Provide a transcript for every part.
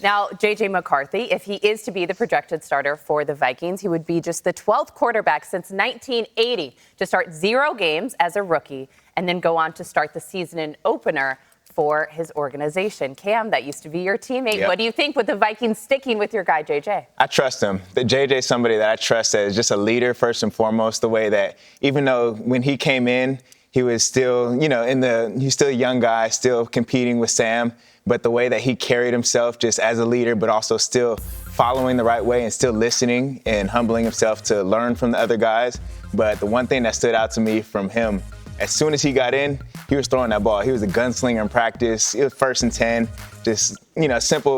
Now, J.J. McCarthy, if he is to be the projected starter for the Vikings, he would be just the 12th quarterback since 1980 to start 0 games as a rookie and then go on to start the season opener for his organization. Cam, that used to be your teammate. Yep. What do you think with the Vikings sticking with your guy, J.J.? I trust him. The J.J. is somebody that I trust as just a leader, first and foremost, the way that even though when he came in, he was still, he's still a young guy, still competing with Sam. But the way that he carried himself just as a leader, but also still following the right way and still listening and humbling himself to learn from the other guys. But the one thing that stood out to me from him, as soon as he got in, he was throwing that ball. He was a gunslinger in practice. It was 1st and 10. Just,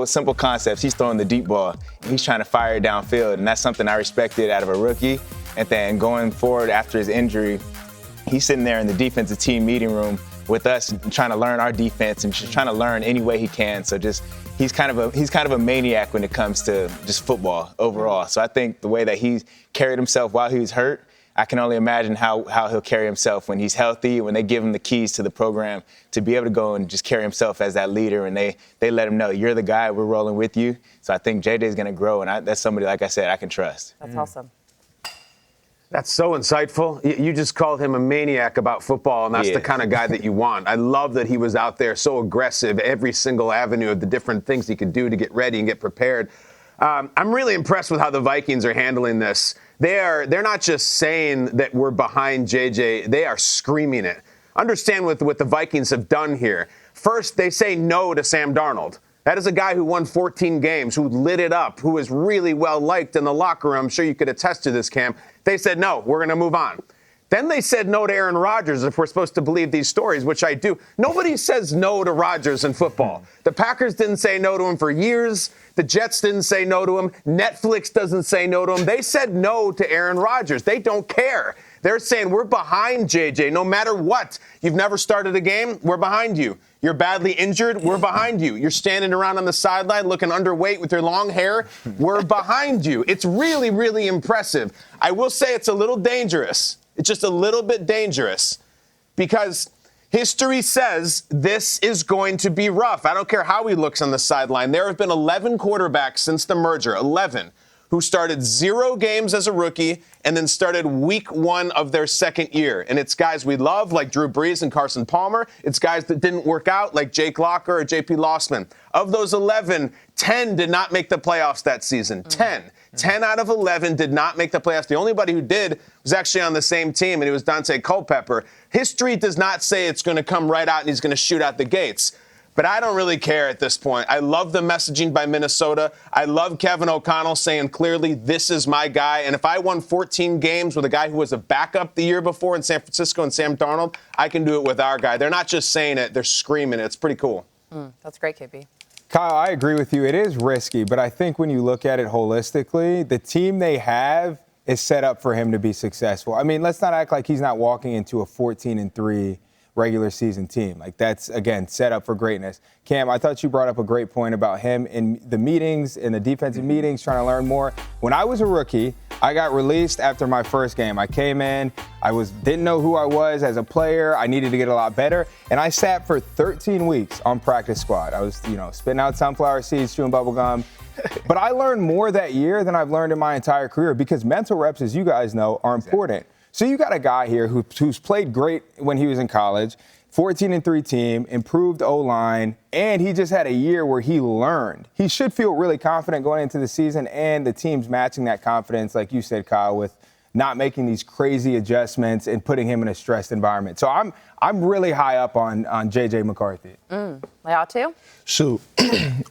simple concepts. He's throwing the deep ball. He's trying to fire it downfield. And that's something I respected out of a rookie. And then going forward after his injury, he's sitting there in the defensive team meeting room with us trying to learn our defense and just trying to learn any way he can. So just he's kind of a maniac when it comes to just football overall. So I think the way that he carried himself while he was hurt, I can only imagine how he'll carry himself when he's healthy, when they give him the keys to the program to be able to go and just carry himself as that leader, and they let him know, you're the guy, we're rolling with you. So I think J.J. is going to grow, and that's somebody, like I said, I can trust. That's awesome. That's so insightful. You just called him a maniac about football, and that's the kind of guy that you want. I love that he was out there so aggressive, every single avenue of the different things he could do to get ready and get prepared. I'm really impressed with how the Vikings are handling this. They're not just saying that we're behind JJ, they are screaming it. Understand what the Vikings have done here. First, they say no to Sam Darnold. That is a guy who won 14 games, who lit it up, who is really well liked in the locker room. I'm sure you could attest to this, Cam. They said, no, we're going to move on. Then they said no to Aaron Rodgers, if we're supposed to believe these stories, which I do. Nobody says no to Rodgers in football. The Packers didn't say no to him for years. The Jets didn't say no to him. Netflix doesn't say no to him. They said no to Aaron Rodgers. They don't care. They're saying we're behind JJ no matter what. You've never started a game, we're behind you. You're badly injured, we're behind you. You're standing around on the sideline looking underweight with your long hair, we're behind you. It's really, really impressive. I will say it's a little dangerous. It's just a little bit dangerous because history says this is going to be rough. I don't care how he looks on the sideline. There have been 11 quarterbacks since the merger, 11, who started 0 games as a rookie and then started week 1 of their second year. And it's guys we love like Drew Brees and Carson Palmer. It's guys that didn't work out like Jake Locker or J.P. Lossman. Of those 11, 10 did not make the playoffs that season. 10 out of 11 did not make the playoffs. The only body who did was actually on the same team, and it was Dante Culpepper. History does not say it's going to come right out and he's going to shoot out the gates. But I don't really care at this point. I love the messaging by Minnesota. I love Kevin O'Connell saying clearly, this is my guy. And if I won 14 games with a guy who was a backup the year before in San Francisco and Sam Darnold, I can do it with our guy. They're not just saying it, they're screaming it. It's pretty cool. That's great, KB. Kyle, I agree with you. It is risky, but I think when you look at it holistically, the team they have is set up for him to be successful. I mean, let's not act like he's not walking into a 14-3 regular season team. Like, that's, again, set up for greatness. Cam, I thought you brought up a great point about him in the meetings, in the defensive meetings, trying to learn more. When I was a rookie, I got released after my first game. I came in, didn't know who I was as a player. I needed to get a lot better. And I sat for 13 weeks on practice squad. I was, spitting out sunflower seeds, chewing bubble gum. But I learned more that year than I've learned in my entire career because mental reps, as you guys know, are important. So you got a guy here who's played great when he was in college, 14-3 team, improved O-line, and he just had a year where he learned. He should feel really confident going into the season, and the team's matching that confidence, like you said, Kyle, with not making these crazy adjustments and putting him in a stressed environment. So I'm really high up on J.J. McCarthy. Laiatu? Shoot.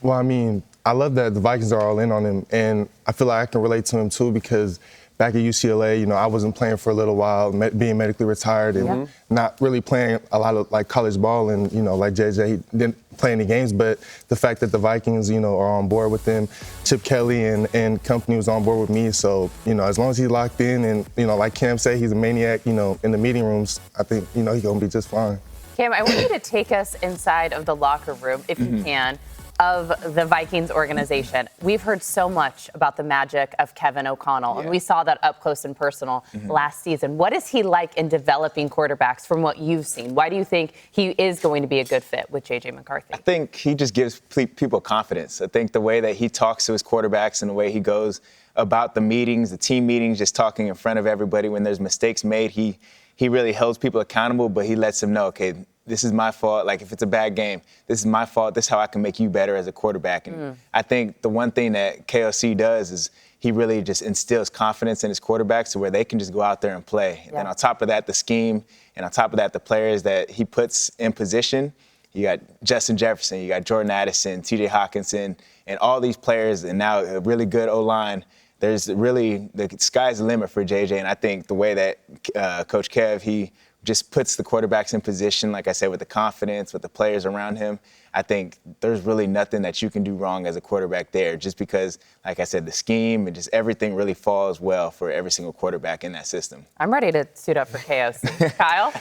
Well, I mean, I love that the Vikings are all in on him, and I feel like I can relate to him too because back at UCLA, I wasn't playing for a little while, being medically retired and not really playing a lot of like college ball. And, like JJ, he didn't play any games. But the fact that the Vikings, are on board with him, Chip Kelly and company was on board with me. So, as long as he's locked in and, like Cam said, he's a maniac, in the meeting rooms, I think, he's going to be just fine. Cam, I want you to take us inside of the locker room, if you can. of the Vikings organization. We've heard so much about the magic of Kevin O'Connell, and we saw that up close and personal last season. What is he like in developing quarterbacks from what you've seen? Why do you think he is going to be a good fit with J.J. McCarthy? I think he just gives people confidence. I think the way that he talks to his quarterbacks and the way he goes about the meetings, the team meetings, just talking in front of everybody when there's mistakes made, he really holds people accountable, but he lets them know, okay, this is my fault. Like, if it's a bad game, this is my fault. This is how I can make you better as a quarterback. And I think the one thing that KOC does is he really just instills confidence in his quarterbacks to where they can just go out there and play. Yeah. And then on top of that, the scheme, and on top of that, the players that he puts in position. You got Justin Jefferson, you got Jordan Addison, TJ Hawkinson, and all these players, and now a really good O-line. There's really, the sky's the limit for JJ, and I think the way that Coach Kev, he just puts the quarterbacks in position, like I said, with the confidence, with the players around him. I think there's really nothing that you can do wrong as a quarterback there, just because, like I said, the scheme and just everything really falls well for every single quarterback in that system. I'm ready to suit up for KOC. Kyle?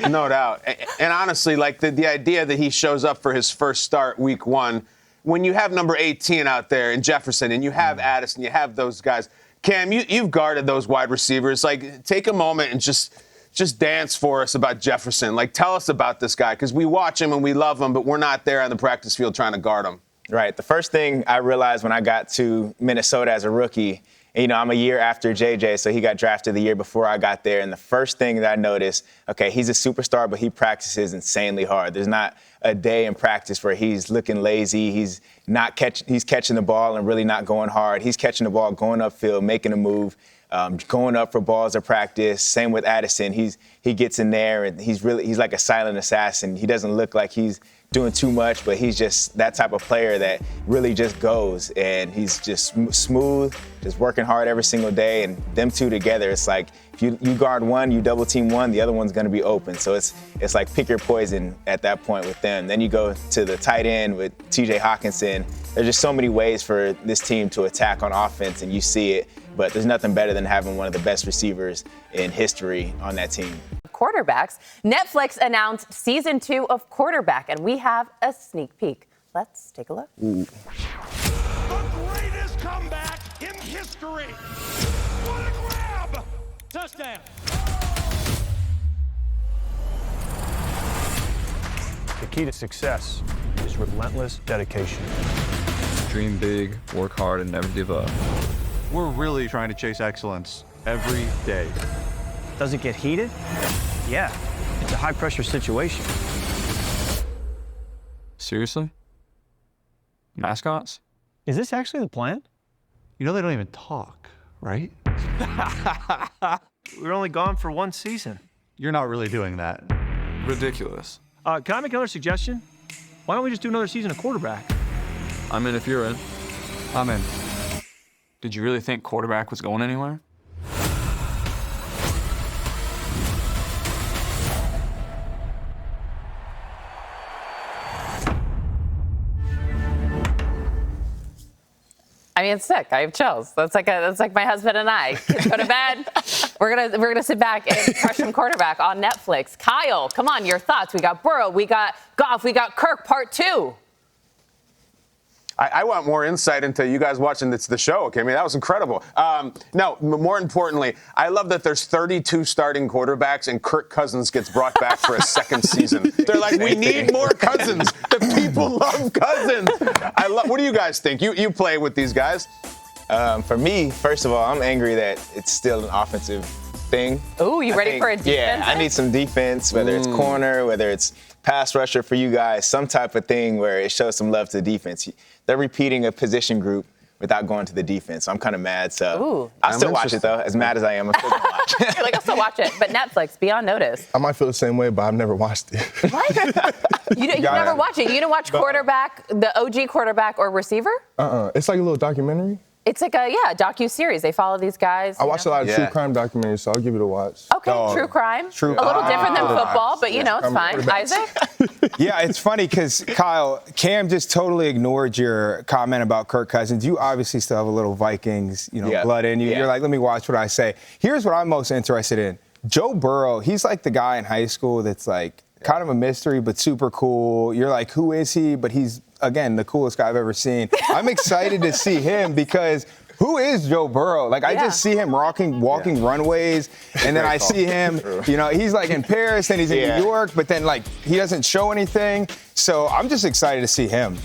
No doubt. And honestly, like the idea that he shows up for his first start week 1, when you have number 18 out there in Jefferson and you have Addison, you have those guys. Cam, you've guarded those wide receivers. Like, take a moment and just dance for us about Jefferson. Like, tell us about this guy, because we watch him and we love him, but we're not there on the practice field trying to guard him. Right. The first thing I realized when I got to Minnesota as a rookie, and, I'm a year after JJ, so he got drafted the year before I got there. And the first thing that I noticed, okay, he's a superstar, but he practices insanely hard. There's not a day in practice where he's looking lazy. He's catching the ball and really not going hard. He's catching the ball, going upfield, making a move. Going up for balls at practice. Same with Addison. He gets in there and he's like a silent assassin. He doesn't look like he's doing too much, but he's just that type of player that really just goes, and he's just smooth, just working hard every single day. And them two together, it's like if you guard one, you double team one, the other one's going to be open. So it's like pick your poison at that point with them. Then you go to the tight end with TJ Hawkinson. There's just so many ways for this team to attack on offense, and you see it. But there's nothing better than having one of the best receivers in history on that team. Quarterbacks. Netflix announced season 2 of Quarterback, and we have a sneak peek. Let's take a look. The greatest comeback in history. What a grab! Touchdown. The key to success is relentless dedication. Dream big, work hard, and never give up. We're really trying to chase excellence every day. Does it get heated? Yeah, it's a high-pressure situation. Seriously? Mascots? Is this actually the plan? You know they don't even talk, right? We're only gone for one season. You're not really doing that. Ridiculous. Can I make another suggestion? Why don't we just do another season of Quarterback? I'm in if you're in. I'm in. Did you really think Quarterback was going anywhere? I mean, it's sick. I have chills. That's like my husband and I. Kids go to bed. We're gonna sit back and crush some Quarterback on Netflix. Kyle, come on, your thoughts. We got Burrow, we got Goff, we got Kirk, part 2. I want more insight into you guys watching the show. Okay, I mean, that was incredible. No, more importantly, I love that there's 32 starting quarterbacks and Kirk Cousins gets brought back for a second season. They're like, we need more Cousins. The people love Cousins. What do you guys think? You play with these guys. For me, first of all, I'm angry that it's still an offensive thing. Ooh, you ready for a defense? Yeah, I need some defense, whether it's corner, whether it's pass rusher for you guys, some type of thing where it shows some love to the defense. They're repeating a position group without going to the defense. So I'm kind of mad. So I'll still watch it, though. As mad as I am, I'm still going to watch it. You're like, I'll still watch it. But Netflix, be on notice. I might feel the same way, but I've never watched it. What? You never watch it? You didn't watch Quarterback, the OG Quarterback or receiver? It's like a little documentary. It's like a docu-series. They follow these guys. I watch a lot of true crime documentaries, so I'll give it a watch. Okay, true crime. A little different than football, but it's fine. Isaac? Yeah, it's funny because, Kyle, Cam just totally ignored your comment about Kirk Cousins. You obviously still have a little Vikings, blood in you. Yeah. You're like, let me watch what I say. Here's what I'm most interested in. Joe Burrow, he's like the guy in high school that's like, kind of a mystery, but super cool. You're like, who is he? But he's, again, the coolest guy I've ever seen. I'm excited to see him because who is Joe Burrow? Like, I just see him walking runways, and then I see him, you know, he's like in Paris, and he's in New York, but then, like, he doesn't show anything. So I'm just excited to see him.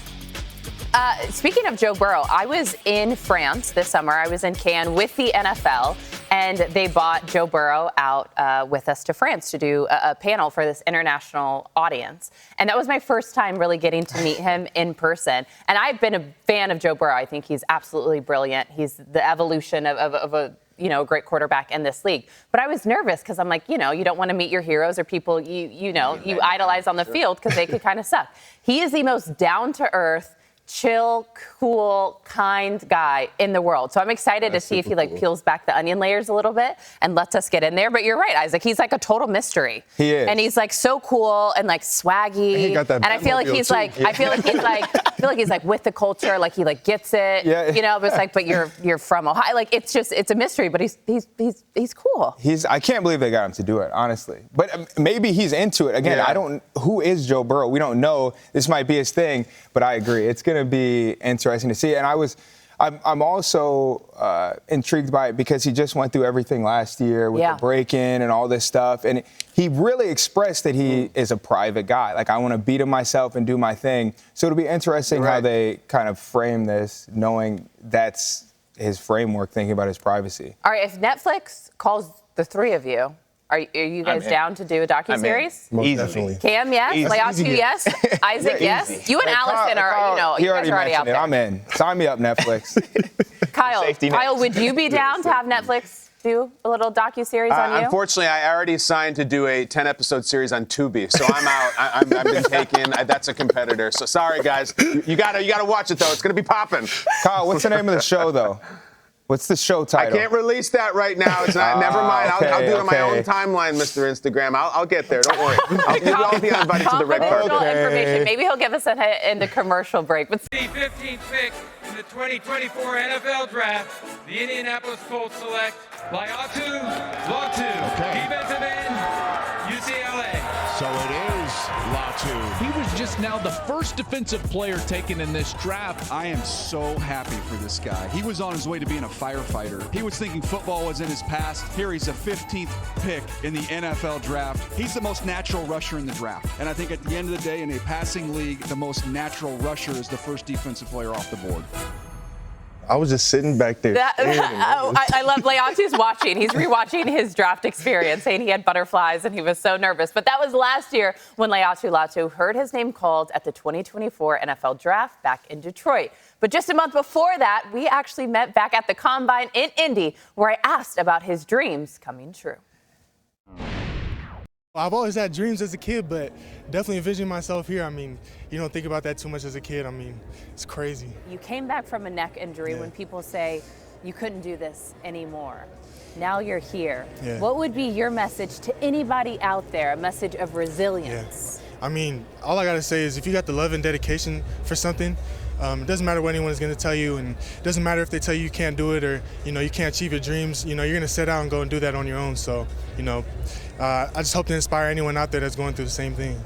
Speaking of Joe Burrow, I was in France this summer. I was in Cannes with the NFL, and they bought Joe Burrow out with us to France to do a panel for this international audience. And that was my first time really getting to meet him in person. And I've been a fan of Joe Burrow. I think he's absolutely brilliant. He's the evolution of a great quarterback in this league. But I was nervous because I'm like, you don't want to meet your heroes or people you idolize on the field because they could kind of suck. He is the most down-to-earth, chill, cool, kind guy in the world. So I'm excited to see if he peels back the onion layers a little bit and lets us get in there. But you're right, Isaac. He's like a total mystery. He is. And he's like so cool and like swaggy. And he got that and I feel like he's like, I feel like he's like with the culture, like he like gets it. Yeah. But it's like, but you're from Ohio. Like it's a mystery, but he's cool. I can't believe they got him to do it, honestly. But maybe he's into it. Again, who is Joe Burrow? We don't know. This might be his thing, but I agree. It's going to be interesting to see. And I'm also intrigued by it because he just went through everything last year with the break-in and all this stuff. And he really expressed that he is a private guy. Like, I want to beat him myself and do my thing. So it'll be interesting how they kind of frame this, knowing that's his framework, thinking about his privacy. All right, if Netflix calls the three of you, are you guys down to do a docuseries? Most definitely. Cam, yes. Laiatu, yes. Isaac, yes. You and Allison are, you guys are already out there. I'm in. Sign me up, Netflix. Kyle, would you be down to have Netflix do a little docuseries on you? Unfortunately, I already signed to do a 10-episode series on Tubi, so I'm out. I've been taken. That's a competitor. So sorry, guys. You gotta watch it though. It's gonna be popping. Kyle, what's the name of the show though? What's the show title? I can't release that right now. It's not. Never mind. I'll do it on my own timeline, Mr. Instagram. I'll get there. Don't worry. I'll be invited to the red carpet. Information. Maybe he'll give us a hit in the commercial break. But The 15th pick in the 2024 NFL Draft, the Indianapolis Colts select Laiatu Latu, defensive end, UCLA. So it is Latu. He was just now the first defensive player taken in this draft. I am so happy for this guy. He was on his way to being a firefighter. He was thinking football was in his past. Here he's a 15th pick in the NFL draft. He's the most natural rusher in the draft. And I think at the end of the day, in a passing league, the most natural rusher is the first defensive player off the board. I was just sitting back there. I love Laiatu's watching. He's rewatching his draft experience, saying he had butterflies and he was so nervous. But that was last year when Laiatu Latu heard his name called at the 2024 NFL Draft back in Detroit. But just a month before that, we actually met back at the Combine in Indy, where I asked about his dreams coming true. I've always had dreams as a kid, but definitely envisioning myself here. I mean, you don't think about that too much as a kid. I mean, it's crazy. You came back from a neck injury when people say you couldn't do this anymore. Now you're here. What would be your message to anybody out there, a message of resilience? I mean, all I got to say is if you got the love and dedication for something, it doesn't matter what anyone is going to tell you, and it doesn't matter if they tell you can't do it or, you can't achieve your dreams. You're going to set out and go and do that on your own. So, I just hope to inspire anyone out there that's going through the same thing.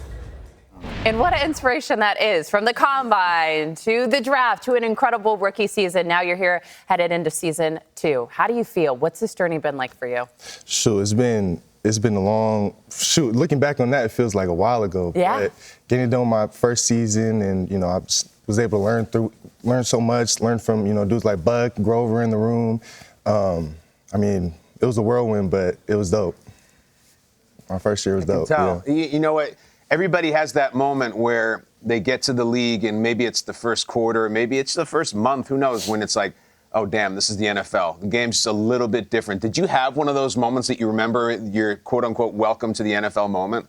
And what an inspiration that is. From the Combine to the draft to an incredible rookie season. Now you're here headed into season 2. How do you feel? What's this journey been like for you? Shoot, it's been a long shoot. Looking back on that, it feels like a while ago. Yeah. But getting done my first season, and I was able to learn so much. Learn from dudes like Buck, Grover in the room. I mean, it was a whirlwind, but it was dope. My first year was dope. Tell. Yeah. You know what? Everybody has that moment where they get to the league, and maybe it's the first quarter, maybe it's the first month. Who knows? When it's like, oh, damn, this is the NFL. The game's just a little bit different. Did you have one of those moments that you remember your quote-unquote welcome to the NFL moment?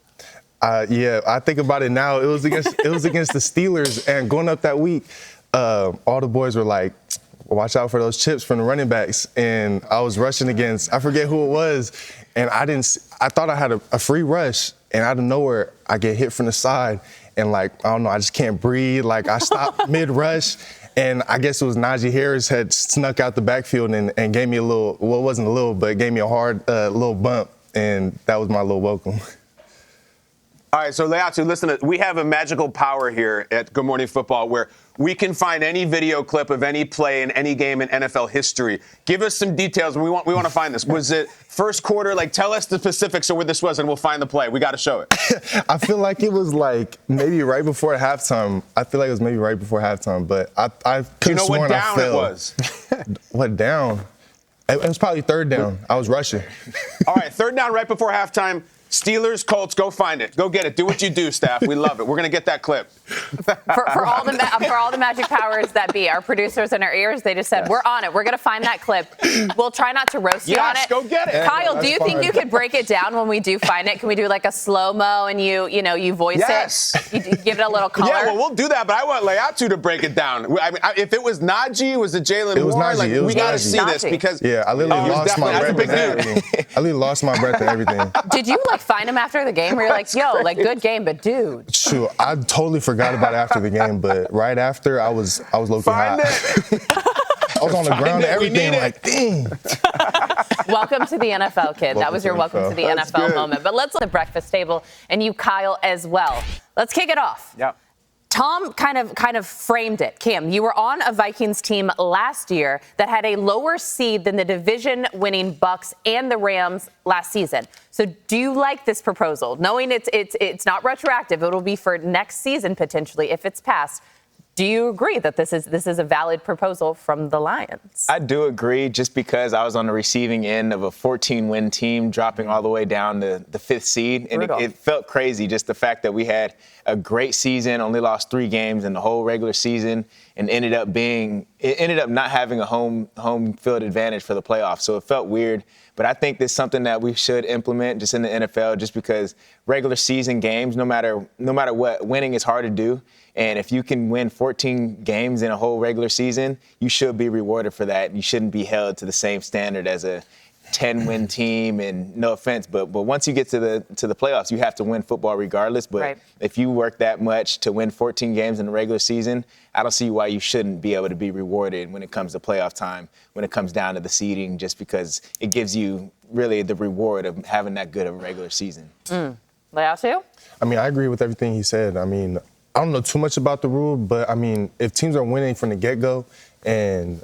Yeah, I think about it now. It was against the Steelers, and going up that week, all the boys were like, watch out for those chips from the running backs. And I was rushing against, I forget who it was, and I thought I had a free rush, and out of nowhere, I get hit from the side, and I don't know, I just can't breathe. I stopped mid-rush, and I guess it was Najee Harris had snuck out the backfield and gave me a little, well, it wasn't a little, but gave me a hard little bump, and that was my little welcome. All right, so Laiatu, listen, we have a magical power here at Good Morning Football where we can find any video clip of any play in any game in NFL history. Give us some details. We want to find this. Was it first quarter? Like, tell us the specifics of where this was, and we'll find the play. We got to show it. I feel like it was like maybe right before halftime. But I could have sworn I fell. Do you know what down it was? What down? It was probably third down. I was rushing. All right, third down right before halftime. Steelers, Colts, go find it. Go get it. Do what you do, staff. We love it. We're going to get that clip. For all the magic powers that be, our producers in our ears, they just said, we're on it. We're going to find that clip. We'll try not to roast you on it. Go get it. Kyle, do you think you could break it down when we do find it? Can we do like a slow-mo and you voice it? You give it a little color? Yeah, well, we'll do that, but I want Laiatu to break it down. I mean, if it was Najee, was it Jalen Warren? Like, we got to see this because I literally lost my breath and everything. I literally lost my breath and everything. Did you find him after the game where you're like, yo, like good game, but dude? Shoot, I totally forgot about it after the game, but right after I was low-key hot. I was on the ground and everything, like, dang. Welcome to the NFL, kid. That was your welcome to the NFL moment. But let's look at the breakfast table, and you, Kyle, as well. Let's kick it off. Yeah. Tom kind of framed it. Cam, you were on a Vikings team last year that had a lower seed than the division-winning Bucks and the Rams last season. So do you like this proposal? Knowing it's not retroactive, it'll be for next season potentially if it's passed. Do you agree that this is a valid proposal from the Lions? I do agree, just because I was on the receiving end of a 14-win team dropping all the way down to the 5th seed. And it felt crazy, just the fact that we had a great season, only lost 3 games in the whole regular season, and ended up not having a home field advantage for the playoffs. So it felt weird. But I think this is something that we should implement just in the NFL, just because regular season games, no matter what, winning is hard to do. And if you can win 14 games in a whole regular season, you should be rewarded for that. You shouldn't be held to the same standard as a 10-win team. And no offense, but once you get to the playoffs, you have to win football regardless. But if you work that much to win 14 games in the regular season, I don't see why you shouldn't be able to be rewarded when it comes to playoff time, when it comes down to the seeding, just because it gives you really the reward of having that good of a regular season. Laiatu? I mean, I agree with everything he said. I mean, I don't know too much about the rule, but I mean, if teams are winning from the get-go, and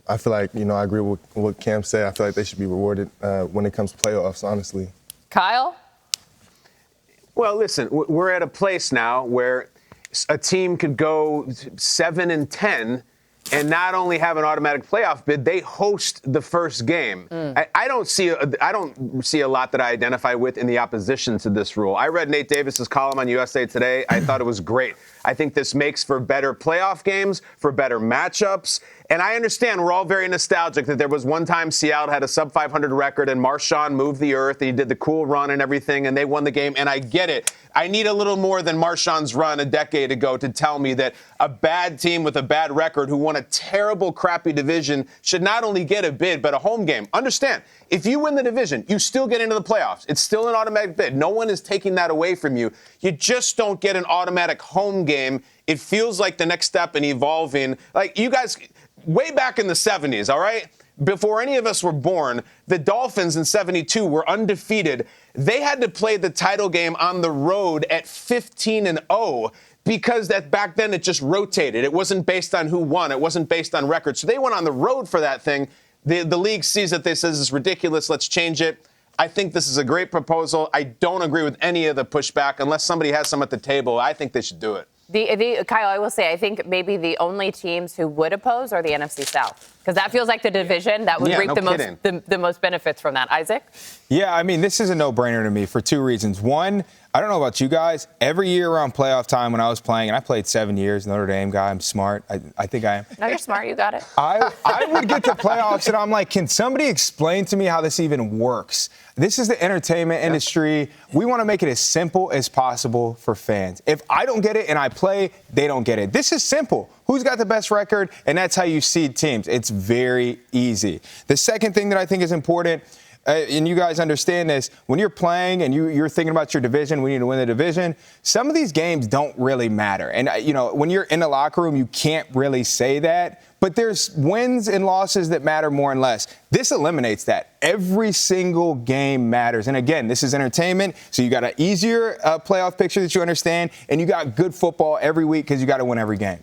I feel like, I agree with what Cam said. I feel like they should be rewarded when it comes to playoffs, honestly. Kyle? Well, listen, we're at a place now where a team could go 7-10 and not only have an automatic playoff bid, they host the first game. I don't see a lot that I identify with in the opposition to this rule. I read Nate Davis's column on USA Today. I thought it was great. I think this makes for better playoff games, for better matchups. And I understand we're all very nostalgic that there was one time Seattle had a sub-500 record and Marshawn moved the earth and he did the cool run and everything and they won the game. And I get it. I need a little more than Marshawn's run a decade ago to tell me that a bad team with a bad record who won a terrible, crappy division should not only get a bid, but a home game. Understand, if you win the division, you still get into the playoffs. It's still an automatic bid. No one is taking that away from you. You just don't get an automatic home game. It feels like the next step in evolving. Like you guys, way back in the 70s, all right? Before any of us were born, the Dolphins in 72 were undefeated. They had to play the title game on the road at 15-0 because back then it just rotated. It wasn't based on who won. It wasn't based on record. So they went on the road for that thing. The league sees it. They says it's ridiculous. Let's change it. I think this is a great proposal. I don't agree with any of the pushback. Unless somebody has some at the table, I think they should do it. Kyle, I will say, I think maybe the only teams who would oppose are the NFC South, because that feels like the division that would reap the most benefits from that. Isaac? Yeah, I mean, this is a no-brainer to me for 2 reasons. One, I don't know about you guys. Every year around playoff time when I was playing, and I played 7 years, Notre Dame guy, I'm smart. I think I am. No, you're smart. You got it. I would get to playoffs, and I'm like, can somebody explain to me how this even works? This is the entertainment industry. We want to make it as simple as possible for fans. If I don't get it and I play, they don't get it. This is simple. Who's got the best record? And that's how you seed teams. It's very easy. The second thing that I think is important, and you guys understand this, when you're playing and you're thinking about your division, we need to win the division, some of these games don't really matter. And, when you're in the locker room, you can't really say that. But there's wins and losses that matter more and less. This eliminates that. Every single game matters. And again, this is entertainment, so you got an easier playoff picture that you understand, and you got good football every week because you got to win every game.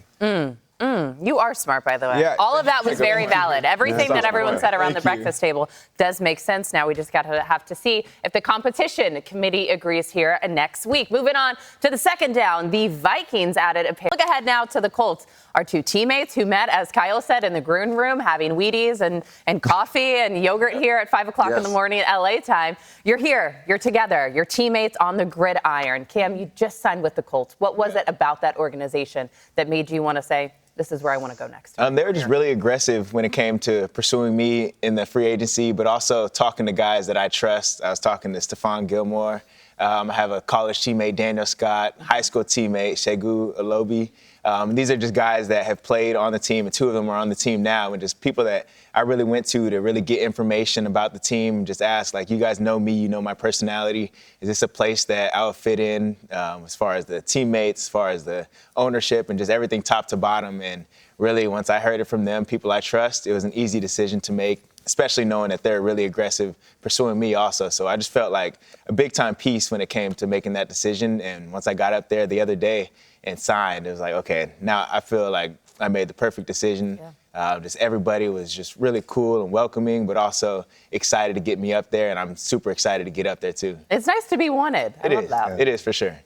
You are smart, by the way. Yeah. All of that was very valid. Everything that everyone said around the breakfast table does make sense now. We just have to see if the competition committee agrees here next week. Moving on to the second down, the Vikings added a pair. Look ahead now to the Colts. Our two teammates who met, as Kyle said, in the green room, having Wheaties and coffee and yogurt here at 5 o'clock in the morning at LA time. You're here. You're together. Your teammates on the gridiron. Cam, you just signed with the Colts. What was it about that organization that made you want to say, this is where I want to go next? They were just really aggressive when it came to pursuing me in the free agency, but also talking to guys that I trust. I was talking to Stephon Gilmore. I have a college teammate, Daniel Scott, high school teammate, Shegu Alobi. These are just guys that have played on the team, and two of them are on the team now, and just people that I really went to really get information about the team and just ask, like, you guys know me, you know my personality. Is this a place that I would fit in as far as the teammates, as far as the ownership, and just everything top to bottom? And really, once I heard it from them, people I trust, it was an easy decision to make, especially knowing that they're really aggressive pursuing me also. So I just felt like a big-time piece when it came to making that decision. And once I got up there the other day and signed, it was like, okay, now I feel like I made the perfect decision. Just everybody was just really cool and welcoming, but also excited to get me up there, and I'm super excited to get up there too. It's nice to be wanted. I love that. It is for sure.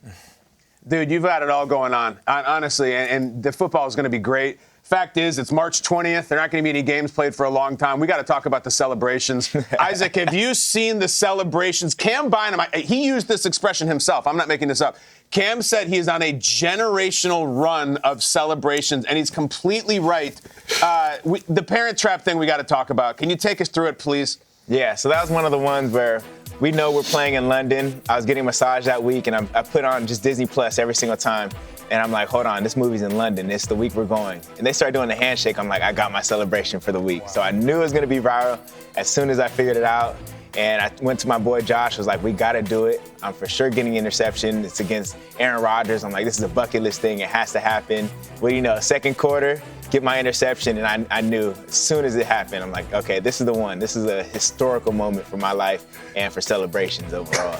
Dude, you've got it all going on, honestly, and the football is going to be great. Fact is, it's March 20th. There aren't going to be any games played for a long time. We got to talk about the celebrations. Isaac, have you seen the celebrations? Cam Bynum, he used this expression himself. I'm not making this up. Cam said he is on a generational run of celebrations, and he's completely right. The Parent Trap thing we got to talk about. Can you take us through it, please? Yeah, so that was one of the ones where we know we're playing in London. I was getting a massage that week, and I put on just Disney Plus every single time. And I'm like, hold on, this movie's in London. It's the week we're going. And they started doing the handshake. I'm like, I got my celebration for the week. So I knew it was going to be viral as soon as I figured it out. And I went to my boy Josh, was like, we got to do it. I'm for sure getting an interception. It's against Aaron Rodgers. I'm like, this is a bucket list thing. It has to happen. Well, you know, second quarter, get my interception. And I knew as soon as it happened, I'm like, okay, this is the one. This is a historical moment for my life and for celebrations overall.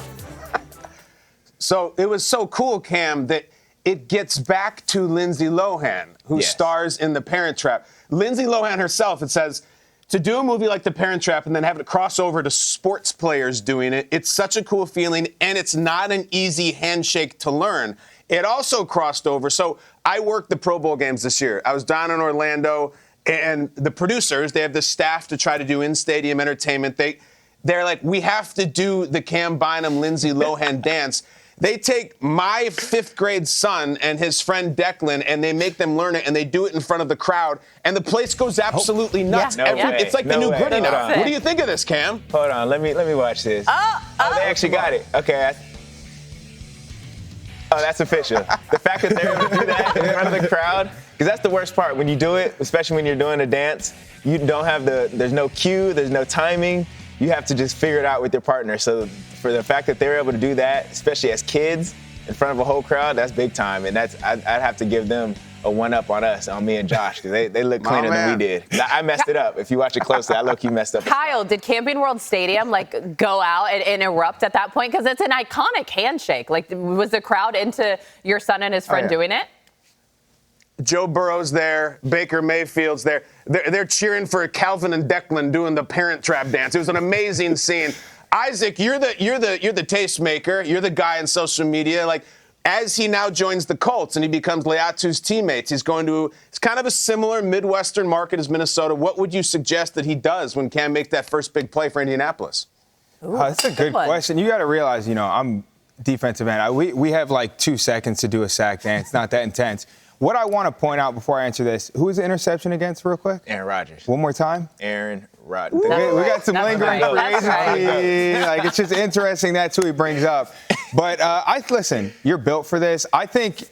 So it was so cool, Cam, that it gets back to Lindsay Lohan, who stars in The Parent Trap. Lindsay Lohan herself, it says, to do a movie like The Parent Trap and then have it cross over to sports players doing it, it's such a cool feeling, and it's not an easy handshake to learn. It also crossed over. So I worked the Pro Bowl games this year. I was down in Orlando, and the producers, they have the staff to try to do in-stadium entertainment. They're like, we have to do the Cam Bynum, Lindsay Lohan dance. They take my 5th grade son and his friend Declan, and they make them learn it, and they do it in front of the crowd, and the place goes absolutely nuts. It's like the new Gritty now. What do you think of this, Cam? Hold on, let me watch this. Oh, they actually got it. Okay. Oh, that's official. The fact that they're able to do that in front of the crowd, because that's the worst part. When you do it, especially when you're doing a dance, you don't have there's no cue, there's no timing. You have to just figure it out with your partner. So for the fact that they're able to do that, especially as kids, in front of a whole crowd, that's big time. And I'd have to give them a one-up on us, on me and Josh, because they look cleaner than we did. I messed it up. If you watch it closely, I low-key messed up. Kyle, did Camping World Stadium, go out and erupt at that point? Because it's an iconic handshake. Was the crowd into your son and his friend doing it? Joe Burrow's there, Baker Mayfield's there. They're cheering for Calvin and Declan doing the Parent Trap dance. It was an amazing scene. Isaac, you're the tastemaker. You're the guy on social media. As he now joins the Colts and he becomes Laiatu's teammates, it's kind of a similar Midwestern market as Minnesota. What would you suggest that he does when Cam makes that first big play for Indianapolis? That's a good question. You got to realize, I'm defensive end. We have 2 seconds to do a sack dance. Not that intense. What I want to point out before I answer this, who is the interception against real quick? Aaron Rodgers. One more time? Aaron Rodgers. We got some lingering crazy. It's just interesting that's who he brings up. But listen, you're built for this. I think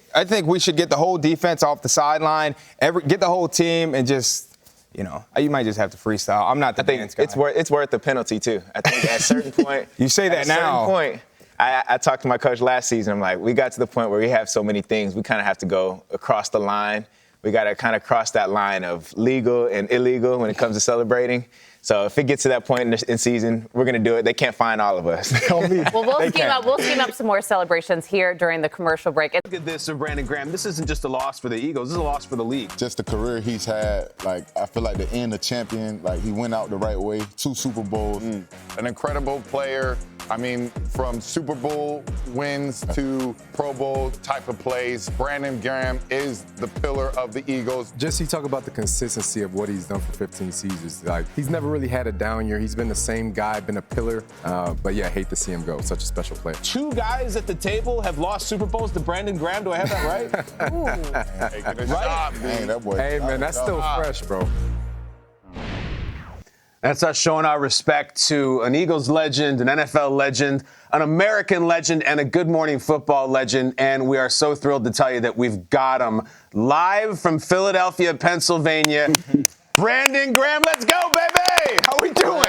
we should get the whole defense off the sideline, get the whole team, and just you might just have to freestyle. I'm not the dance guy. It's worth the penalty too. I think at a certain point. You say that now. At a certain point, I talked to my coach last season. I'm like, we got to the point where we have so many things. We kind of have to go across the line. We got to kind of cross that line of legal and illegal when it comes to celebrating. So if it gets to that point in season, we're going to do it. They can't find all of us. Well, we'll scheme up some more celebrations here during the commercial break. Look at this for Brandon Graham. This isn't just a loss for the Eagles. This is a loss for the league. Just the career he's had, I feel like the end of champion, he went out the right way. 2 Super Bowls. An incredible player. I mean, from Super Bowl wins to Pro Bowl type of plays, Brandon Graham is the pillar of the Eagles. Just he talk about the consistency of what he's done for 15 seasons. He's never really had a down year. He's been the same guy, been a pillar. But yeah, I hate to see him go. Such a special player. 2 guys at the table have lost Super Bowls to Brandon Graham. Do I have that right? Ooh. Taking a shot, man. Hey, man, that's still fresh, bro. That's us showing our respect to an Eagles legend, an NFL legend, an American legend, and a Good Morning Football legend. And we are so thrilled to tell you that we've got him live from Philadelphia, Pennsylvania. Brandon Graham, let's go, baby! How we doing?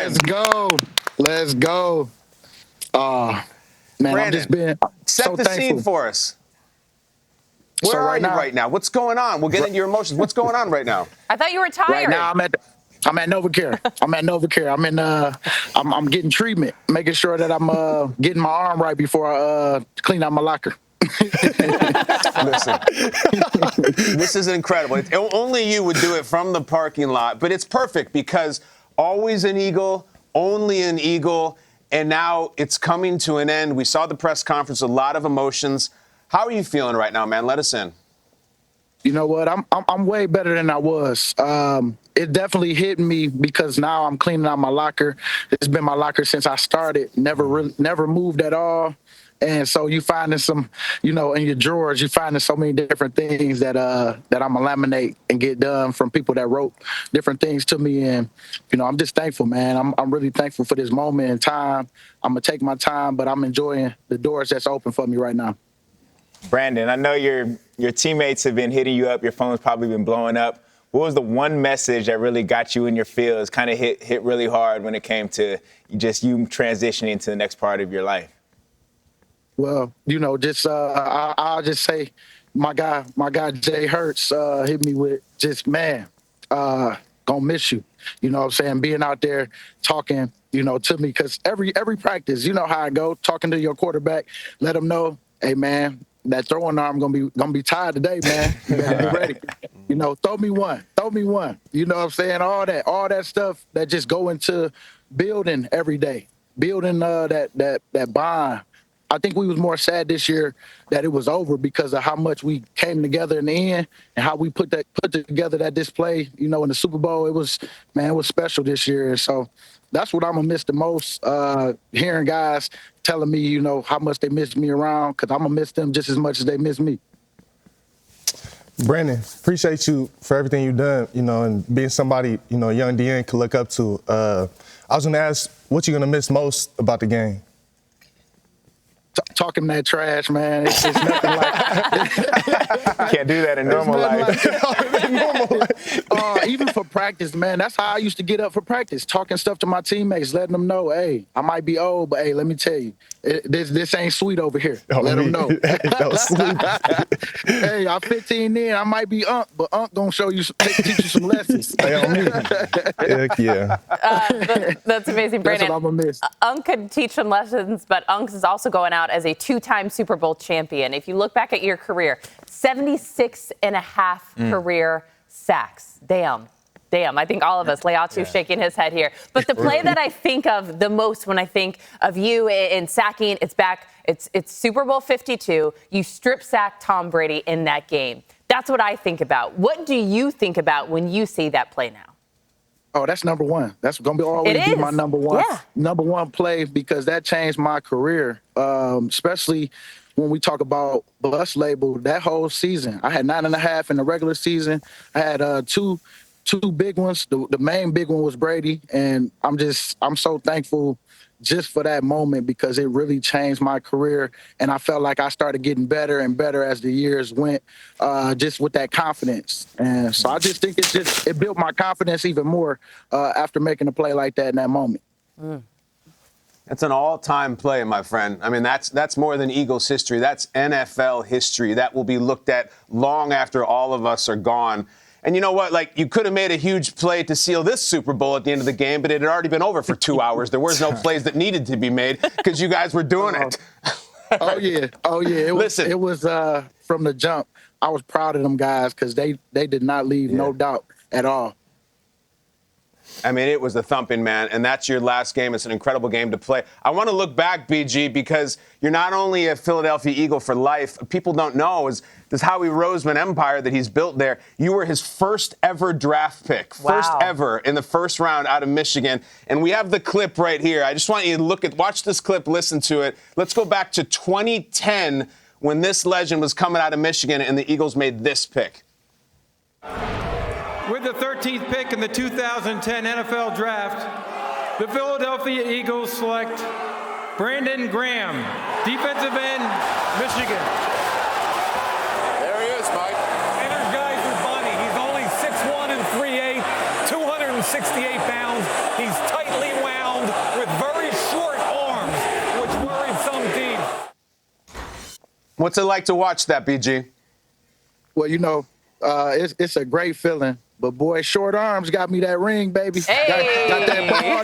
Let's go. Man, Brandon, I'm just being set so the thankful. scene for us. Where are you right now? What's going on? We'll get into your emotions. What's going on right now? I thought you were tired. Right now, I'm at NovaCare. I'm getting treatment, making sure that I'm getting my arm right before I clean out my locker. Listen, this is incredible. Only you would do it from the parking lot, but it's perfect because always an Eagle, only an Eagle, and now it's coming to an end. We saw the press conference, a lot of emotions. How are you feeling right now, man? Let us in. You know what? I'm way better than I was. It definitely hit me because now I'm cleaning out my locker. It's been my locker since I started. Never moved at all. And so you finding some, in your drawers, you finding so many different things that I'm gonna laminate and get done from people that wrote different things to me. And I'm just thankful, man. I'm really thankful for this moment in time. I'm gonna take my time, but I'm enjoying the doors that's open for me right now. Brandon, I know your teammates have been hitting you up. Your phone's probably been blowing up. What was the one message that really got you in your feels, kind of hit really hard when it came to just you transitioning to the next part of your life? Well, I'll just say my guy Jay Hurts hit me with just, man, gonna miss you. You know what I'm saying? Being out there talking, to me, because every practice, you know how I go, talking to your quarterback, let him know, hey, man, that throwing arm gonna be tired today, man. You better be ready. Throw me one. You know what I'm saying? All that stuff that just go into building every day, building that bond. I think we was more sad this year that it was over because of how much we came together in the end and how we put together that display, in the Super Bowl. It was special this year. So that's what I'm gonna miss the most. Hearing guys telling me, how much they missed me around, because I'm gonna miss them just as much as they miss me. Brandon, appreciate you for everything you've done, and being somebody, a young DN can look up to. I was gonna ask, what you gonna miss most about the game? Talking that trash, man. It's nothing like. Can't do that in normal life. Even for practice, man. That's how I used to get up for practice, talking stuff to my teammates, letting them know, hey, I might be old, but hey, let me tell you, this ain't sweet over here. Let them know. Hey, I'm 15 in. I might be Unc, but Unc gonna teach you some lessons. Heck yeah. That's amazing, Brandon. That's what I'm gonna miss. Unc could teach some lessons, but Unc is also going out as a 2-time Super Bowl champion. If you look back at your career, 76 and a half career sacks. Damn. I think all of us, Laiatu shaking his head here. But the play that I think of the most when I think of you in sacking, it's Super Bowl 52. You strip sack Tom Brady in that game. That's what I think about. What do you think about when you see that play now? Oh, that's number one. That's going to always be my number one play, because that changed my career, especially when we talk about bus label. That whole season, I had 9.5 in the regular season. I had 2 two big ones. The main big one was Brady, and I'm so thankful just for that moment because it really changed my career, and I felt like I started getting better and better as the years went, just with that confidence. And so I just think it built my confidence even more after making a play like that in that moment. That's an all-time play, my friend. I mean, that's more than Eagles history. That's NFL history. That will be looked at long after all of us are gone. And you know what? Like, you could have made a huge play to seal this Super Bowl at the end of the game, but it had already been over for 2 hours. There was no plays that needed to be made because you guys were doing it. Oh yeah. It was from the jump. I was proud of them guys because they did not leave no doubt at all. I mean, it was a thumping, man, and that's your last game. It's an incredible game to play. I want to look back, BG, because you're not only a Philadelphia Eagle for life. People don't know is this Howie Roseman empire that he's built there. You were his first ever draft pick, first ever in the first round out of Michigan. And we have the clip right here. I just want you to watch this clip, listen to it. Let's go back to 2010 when this legend was coming out of Michigan and the Eagles made this pick. With the 13th pick in the 2010 NFL Draft, the Philadelphia Eagles select Brandon Graham, defensive end, Michigan. There he is, Mike. Energizer Bunny. He's only 6'1" and 3/8, 268 pounds. He's tightly wound with very short arms, which worried some teams. What's it like to watch that, BG? Well, it's a great feeling. But, boy, short arms got me that ring, baby. Hey. Got that ball,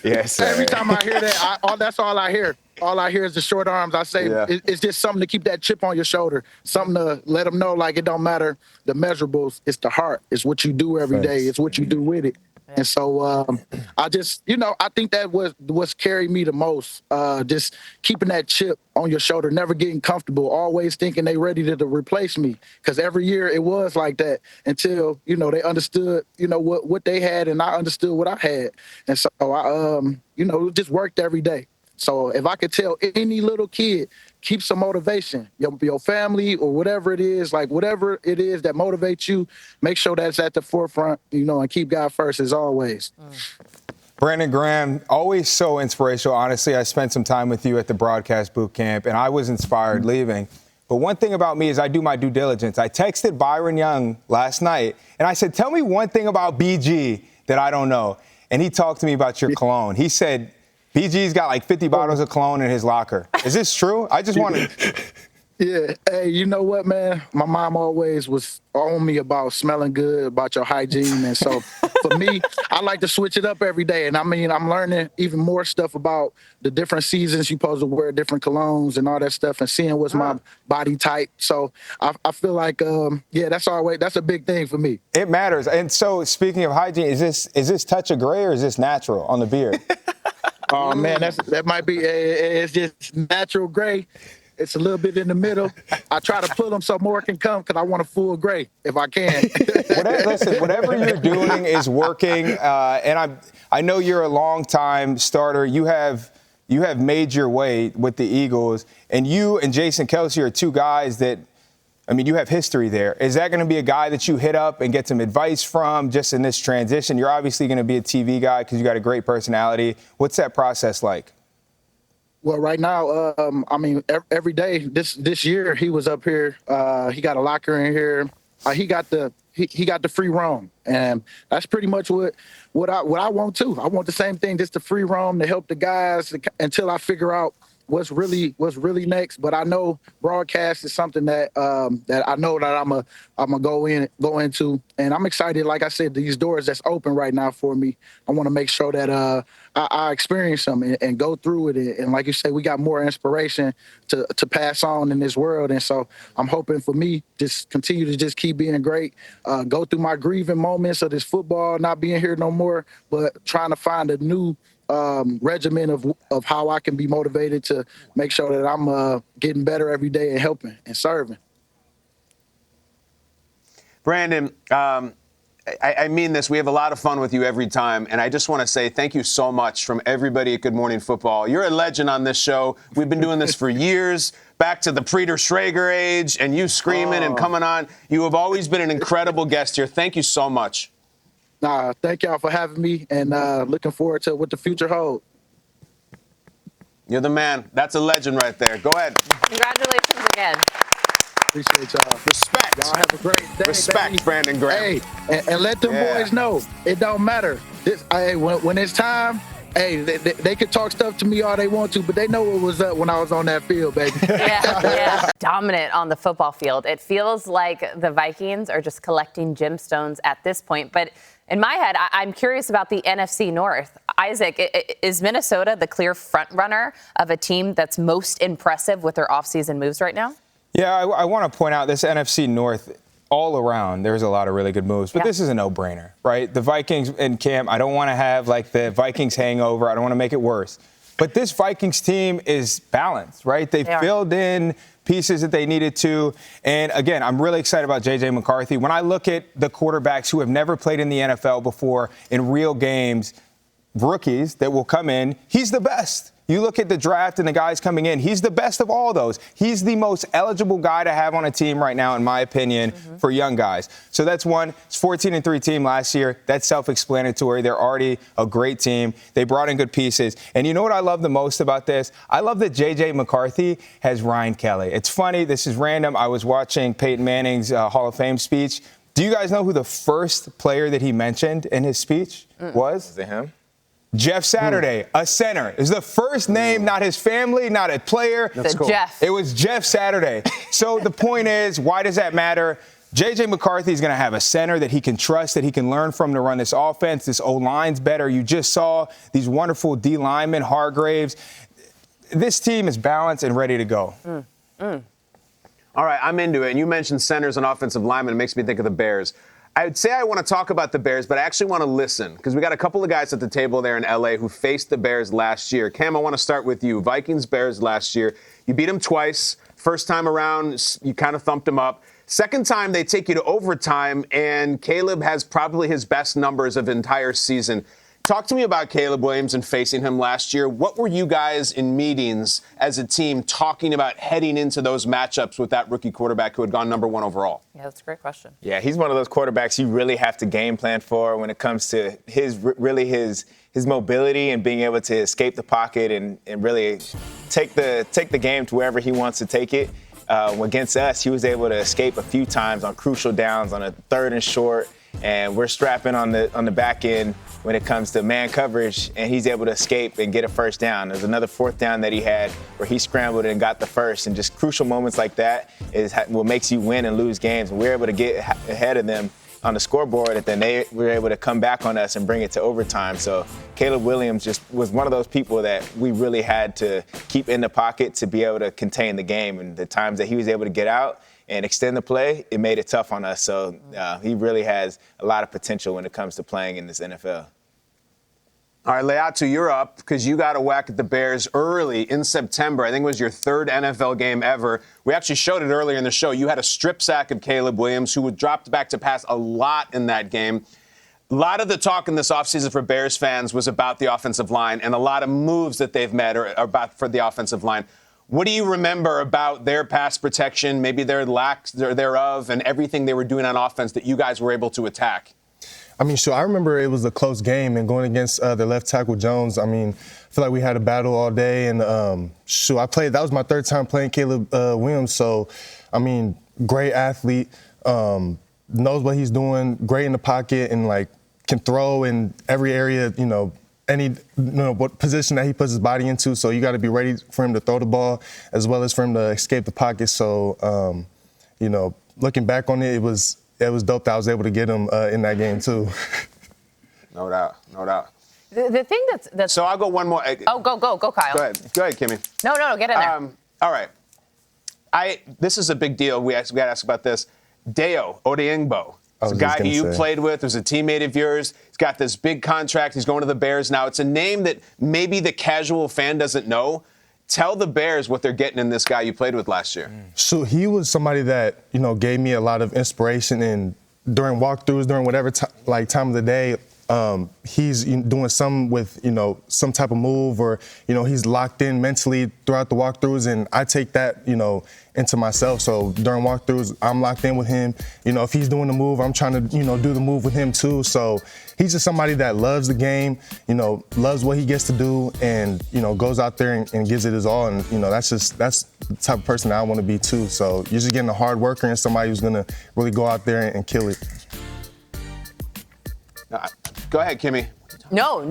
Yes, every time I hear that, that's all I hear. All I hear is the short arms. I say it's just something to keep that chip on your shoulder, something to let them know, like, it don't matter the measurables. It's the heart. It's what you do every day. It's what you do with it. And so I just, I think that was what's carried me the most, just keeping that chip on your shoulder, never getting comfortable, always thinking they ready to replace me. Because every year it was like that until, they understood, what they had and I understood what I had. And so I, just worked every day. So if I could tell any little kid, keep some motivation, your family or whatever it is, like whatever it is that motivates you, make sure that's at the forefront, and keep God first as always. Brandon Graham, always so inspirational. Honestly, I spent some time with you at the broadcast boot camp, and I was inspired leaving. But one thing about me is I do my due diligence. I texted Byron Young last night, and I said, tell me one thing about BG that I don't know. And he talked to me about your cologne. He said, BG's got like 50 bottles of cologne in his locker. Is this true? I just want to. Yeah. Hey, you know what, man? My mom always was on me about smelling good, about your hygiene. And so for me, I like to switch it up every day. And I mean, I'm learning even more stuff about the different seasons you're supposed to wear different colognes and all that stuff and seeing what's my body type. So I feel like, that's a big thing for me. It matters. And so speaking of hygiene, is this touch of gray or is this natural on the beard? Oh, man, that might be, it's just natural gray. It's a little bit in the middle. I try to pull them so more can come because I want a full gray if I can. Whatever you're doing is working. And I know you're a long-time starter. You have made your way with the Eagles. And you and Jason Kelce are two guys that, you have history there. Is that going to be a guy that you hit up and get some advice from just in this transition? You're obviously going to be a TV guy because you got a great personality. What's that process like? Well, right now, every day this year he was up here. He got a locker in here. He got the free roam, and that's pretty much what I want too. I want the same thing, just the free roam to help the guys until I figure out what's really next. But I know broadcast is something that I know that I'm gonna go into, and I'm excited. Like I said, these doors that's open right now for me, I want to make sure that I experience them and go through it. And like you say, we got more inspiration to pass on in this world. And so I'm hoping for me just continue to just keep being great, go through my grieving moments of this football not being here no more, but trying to find a new regimen of how I can be motivated to make sure that I'm getting better every day and helping and serving. Brandon, I mean this. We have a lot of fun with you every time, and I just want to say thank you so much from everybody at Good Morning Football. You're a legend on this show. We've been doing this for years, back to the Preeter Schrager age and you screaming and coming on. You have always been an incredible guest here. Thank you so much. Nah, thank y'all for having me, and looking forward to what the future holds. You're the man. That's a legend right there. Go ahead. Congratulations again. Appreciate y'all. Respect. Y'all have a great day. Respect, baby. Brandon Graham. Hey, and let them boys know it don't matter. When it's time, hey, they can talk stuff to me all they want to, but they know what was up when I was on that field, baby. Yeah. Dominant on the football field. It feels like the Vikings are just collecting gemstones at this point. But in my head, I'm curious about the NFC North. Isaac, is Minnesota the clear front runner of a team that's most impressive with their offseason moves right now? Yeah, I want to point out this NFC North, all around, there's a lot of really good moves, but this is a no-brainer, right? The Vikings and Cam, I don't want to have like the Vikings hangover. I don't want to make it worse. But this Vikings team is balanced, right? They filled in pieces that they needed to. And again, I'm really excited about J.J. McCarthy. When I look at the quarterbacks who have never played in the NFL before in real games, rookies that will come in, he's the best. You look at the draft and the guys coming in, he's the best of all those. He's the most eligible guy to have on a team right now, in my opinion, for young guys. So that's one. It's 14-3 team last year. That's self-explanatory. They're already a great team. They brought in good pieces. And you know what I love the most about this? I love that J.J. McCarthy has Ryan Kelly. It's funny. This is random. I was watching Peyton Manning's Hall of Fame speech. Do you guys know who the first player that he mentioned in his speech was? Is it him? Jeff Saturday, a center. Is the first name, not his family, not a player. That's cool. Jeff. It was Jeff Saturday. So the point is, why does that matter? J.J. McCarthy is going to have a center that he can trust, that he can learn from to run this offense. This O-line's better. You just saw these wonderful D linemen, Hargraves. This team is balanced and ready to go. All right, I'm into it. And you mentioned centers and offensive linemen. It makes me think of the Bears. I would say I want to talk about the Bears, but I actually want to listen because we got a couple of guys at the table there in L.A. who faced the Bears last year. Cam, I want to start with you. Vikings-Bears last year. You beat them twice. First time around, you kind of thumped them up. Second time, they take you to overtime, and Caleb has probably his best numbers of the entire season. Talk to me about Caleb Williams and facing him last year. What were you guys in meetings as a team talking about heading into those matchups with that rookie quarterback who had gone number 1 overall? Yeah, that's a great question. Yeah, he's one of those quarterbacks you really have to game plan for when it comes to his mobility and being able to escape the pocket and really take the game to wherever he wants to take it. Against us, he was able to escape a few times on crucial downs on a 3rd and short, and we're strapping on the back end when it comes to man coverage, and he's able to escape and get a first down. There's another 4th down that he had where he scrambled and got the first, and just crucial moments like that is what makes you win and lose games. And we're able to get ahead of them on the scoreboard, and then they were able to come back on us and bring it to overtime. So Caleb Williams just was one of those people that we really had to keep in the pocket to be able to contain the game. And the times that he was able to get out and extend the play, it made it tough on us. So he really has a lot of potential when it comes to playing in this NFL. All right, Laiatu, you're up because you got a whack at the Bears early in September. I think it was your 3rd NFL game ever. We actually showed it earlier in the show. You had a strip sack of Caleb Williams, who would dropped back to pass a lot in that game. A lot of the talk in this offseason for Bears fans was about the offensive line and a lot of moves that they've made are about for the offensive line. What do you remember about their pass protection, maybe their lack thereof, and everything they were doing on offense that you guys were able to attack? I mean, sure, I remember it was a close game, and going against the left tackle Jones, I mean, I feel like we had a battle all day, and that was my 3rd time playing Caleb Williams, so, I mean, great athlete, knows what he's doing, great in the pocket, and, like, can throw in every area, what position that he puts his body into, so you got to be ready for him to throw the ball as well as for him to escape the pocket, so, looking back on it, it was dope that I was able to get him in that game, too. No doubt. The thing that's So I'll go one more. Oh, go, Kyle. Go ahead, Kimmy. No, get in there. All right. This is a big deal. We got to ask about this. Dayo Odeyingbo. It's a guy who you played with, who's a teammate of yours. He's got this big contract. He's going to the Bears now. It's a name that maybe the casual fan doesn't know. Tell the Bears what they're getting in this guy you played with last year. So he was somebody that, gave me a lot of inspiration, and during walkthroughs, during whatever time of the day, he's doing some with, some type of move or, he's locked in mentally throughout the walkthroughs. And I take that, into myself. So during walkthroughs, I'm locked in with him. If he's doing the move, I'm trying to, do the move with him too. So he's just somebody that loves the game, loves what he gets to do and, goes out there and gives it his all. And, that's the type of person that I want to be too. So you're just getting a hard worker and somebody who's going to really go out there and kill it. Go ahead, Kimmy. No.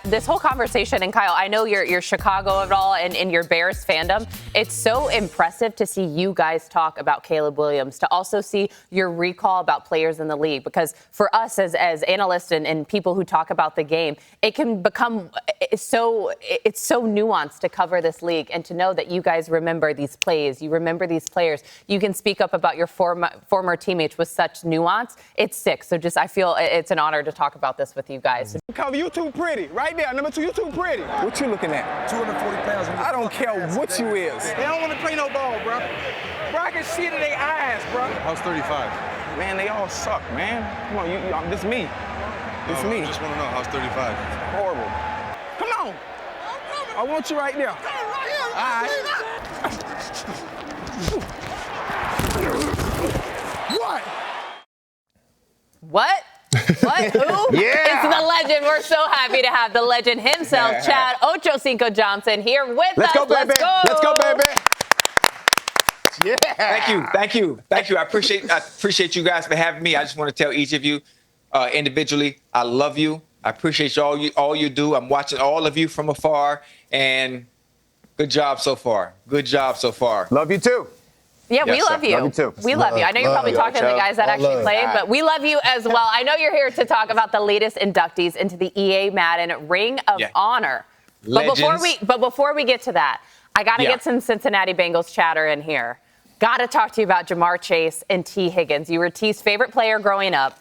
This whole conversation, and Kyle, I know you're Chicago of it all and your Bears fandom. It's so impressive to see you guys talk about Caleb Williams, to also see your recall about players in the league. Because for us as analysts and people who talk about the game, it can become it's so nuanced to cover this league and to know that you guys remember these plays, you remember these players. You can speak up about your former teammates with such nuance. It's sick. So I feel it's an honor to talk about this with you guys. Cover, you too pretty. Right there, number 2, you too pretty. What you looking at? 240 pounds. I don't care what you is. They don't want to play no ball, bro. Bro, I can see it in their eyes, bro. How's 35? Man, they all suck, man. Come on, this me. This me. I just want to know, how's 35? Horrible. Come on. I want you right there. All right. What? What? Who? Yeah. It's the legend. We're so happy to have the legend himself, Chad Ochocinco Johnson, here with us. Go, baby. Let's go, baby. Yeah. Thank you. I appreciate you guys for having me. I just want to tell each of you individually, I love you. I appreciate all you do. I'm watching all of you from afar, and good job so far. Love you too. Yeah, we love you. Love you too. We love you. I know you're probably talking to the guys that actually played, but we love you as well. I know you're here to talk about the latest inductees into the EA Madden Ring of Honor. Legends. But before we get to that, I got to get some Cincinnati Bengals chatter in here. Got to talk to you about Jamar Chase and T. Higgins. You were T's favorite player growing up.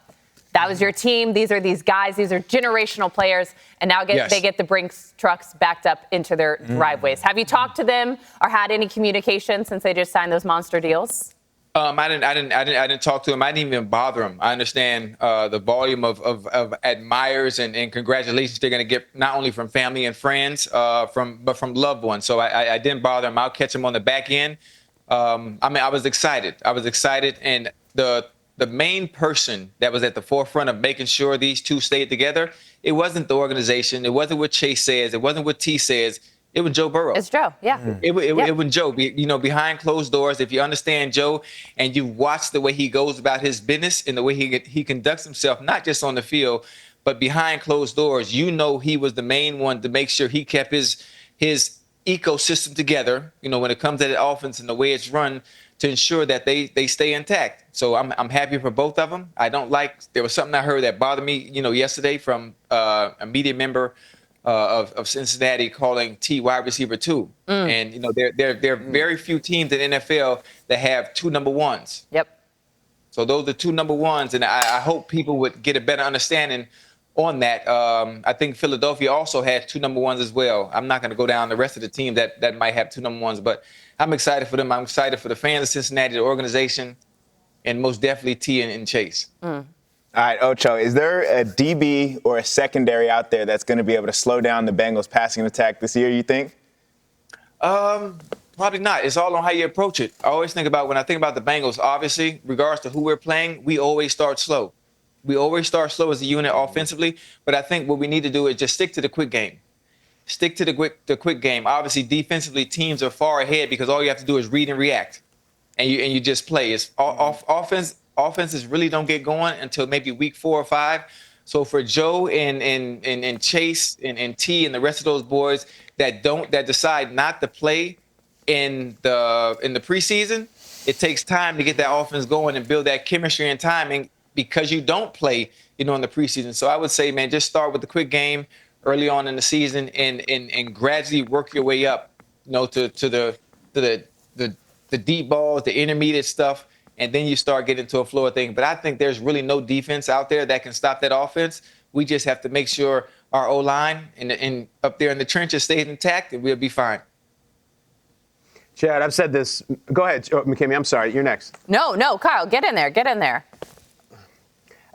That was your team. These are these guys. These are generational players. And now they get the Brinks trucks backed up into their driveways. Have you talked to them or had any communication since they just signed those monster deals? I didn't talk to them. I didn't even bother them. I understand the volume of admirers and congratulations they're going to get not only from family and friends, but from loved ones. So I didn't bother them. I'll catch them on the back end. I was excited. And the main person that was at the forefront of making sure these two stayed together, it wasn't the organization. It wasn't what Chase says. It wasn't what T says. It was Joe Burrow. It's Joe, yeah. It was Joe. Behind closed doors, if you understand Joe and you watch the way he goes about his business and the way he conducts himself, not just on the field, but behind closed doors, he was the main one to make sure he kept his ecosystem together, when it comes to the offense and the way it's run, to ensure that they stay intact. So I'm happy for both of them. There was something I heard that bothered me, yesterday from a media member of Cincinnati calling T wide receiver 2. And, there are very few teams in the NFL that have 2 number 1s. Yep. So those are 2 number 1s. And I hope people would get a better understanding on that. I think Philadelphia also has 2 number 1s as well. I'm not going to go down the rest of the team that might have 2 number 1s, but I'm excited for them. I'm excited for the fans of Cincinnati, the organization, and most definitely T and Chase. All right, Ocho, is there a DB or a secondary out there that's going to be able to slow down the Bengals' passing attack this year, you think? Probably not. It's all on how you approach it. I always think about, when I think about the Bengals, obviously, regards to who we're playing, we always start slow. We always start slow as a unit offensively, but I think what we need to do is just stick to the quick game. Stick to the quick game. Obviously, defensively, teams are far ahead because all you have to do is read and react, and you just play. It's offenses really don't get going until maybe week 4 or 5. So for Joe and Chase and T and the rest of those boys that decide not to play in the preseason, it takes time to get that offense going and build that chemistry and timing because you don't play, in the preseason. So I would say, man, just start with the quick game early on in the season and gradually work your way up, to the deep balls, the intermediate stuff, and then you start getting to a floor thing. But I think there's really no defense out there that can stop that offense. We just have to make sure our O-line and up there in the trenches stays intact, and we'll be fine. Chad, I've said this. Go ahead, McKinney. I'm sorry. You're next. No, Kyle, get in there.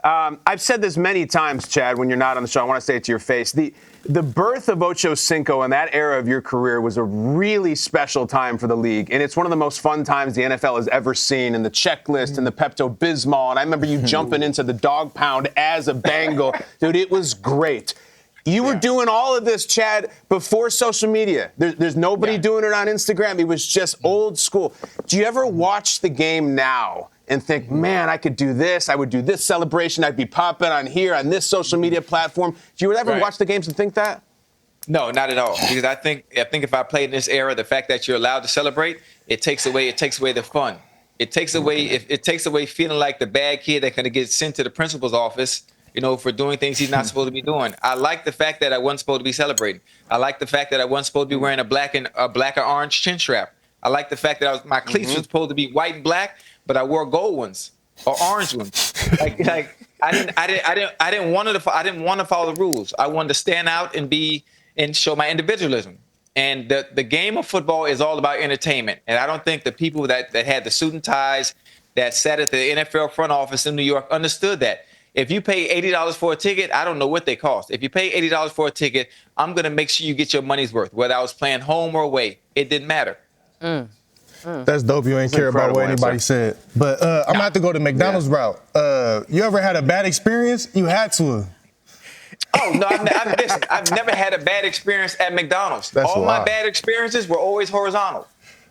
I've said this many times, Chad, when you're not on the show. I want to say it to your face. The birth of Ocho Cinco and that era of your career was a really special time for the league. And it's one of the most fun times the NFL has ever seen, and the checklist and the Pepto-Bismol. And I remember you jumping into the dog pound as a Bengal. Dude, it was great. You were doing all of this, Chad, before social media. There's nobody doing it on Instagram. It was just old school. Do you ever watch the game now and think, man, I could do this. I would do this celebration. I'd be popping on here on this social media platform. Do you ever watch the games and think that? No, not at all. Because I think if I played in this era, the fact that you're allowed to celebrate, it takes away the fun. It takes away feeling like the bad kid that kind of gets sent to the principal's office, for doing things he's not supposed to be doing. I like the fact that I wasn't supposed to be celebrating. I like the fact that I wasn't supposed to be wearing a black and orange chin strap. I like the fact that my cleats were supposed to be white and black, but I wore gold ones or orange ones. I didn't want to follow the rules. I wanted to stand out and show my individualism. And the game of football is all about entertainment. And I don't think the people that had the suit and ties that sat at the NFL front office in New York understood that. If you pay $80 for a ticket, I don't know what they cost. If you pay $80 for a ticket, I'm going to make sure you get your money's worth, whether I was playing home or away. It didn't matter. That's dope. You ain't care about what anybody said. But I'm going to have to go the McDonald's route. You ever had a bad experience? You had to. Oh, no, I've never had a bad experience at McDonald's. All my bad experiences were always horizontal.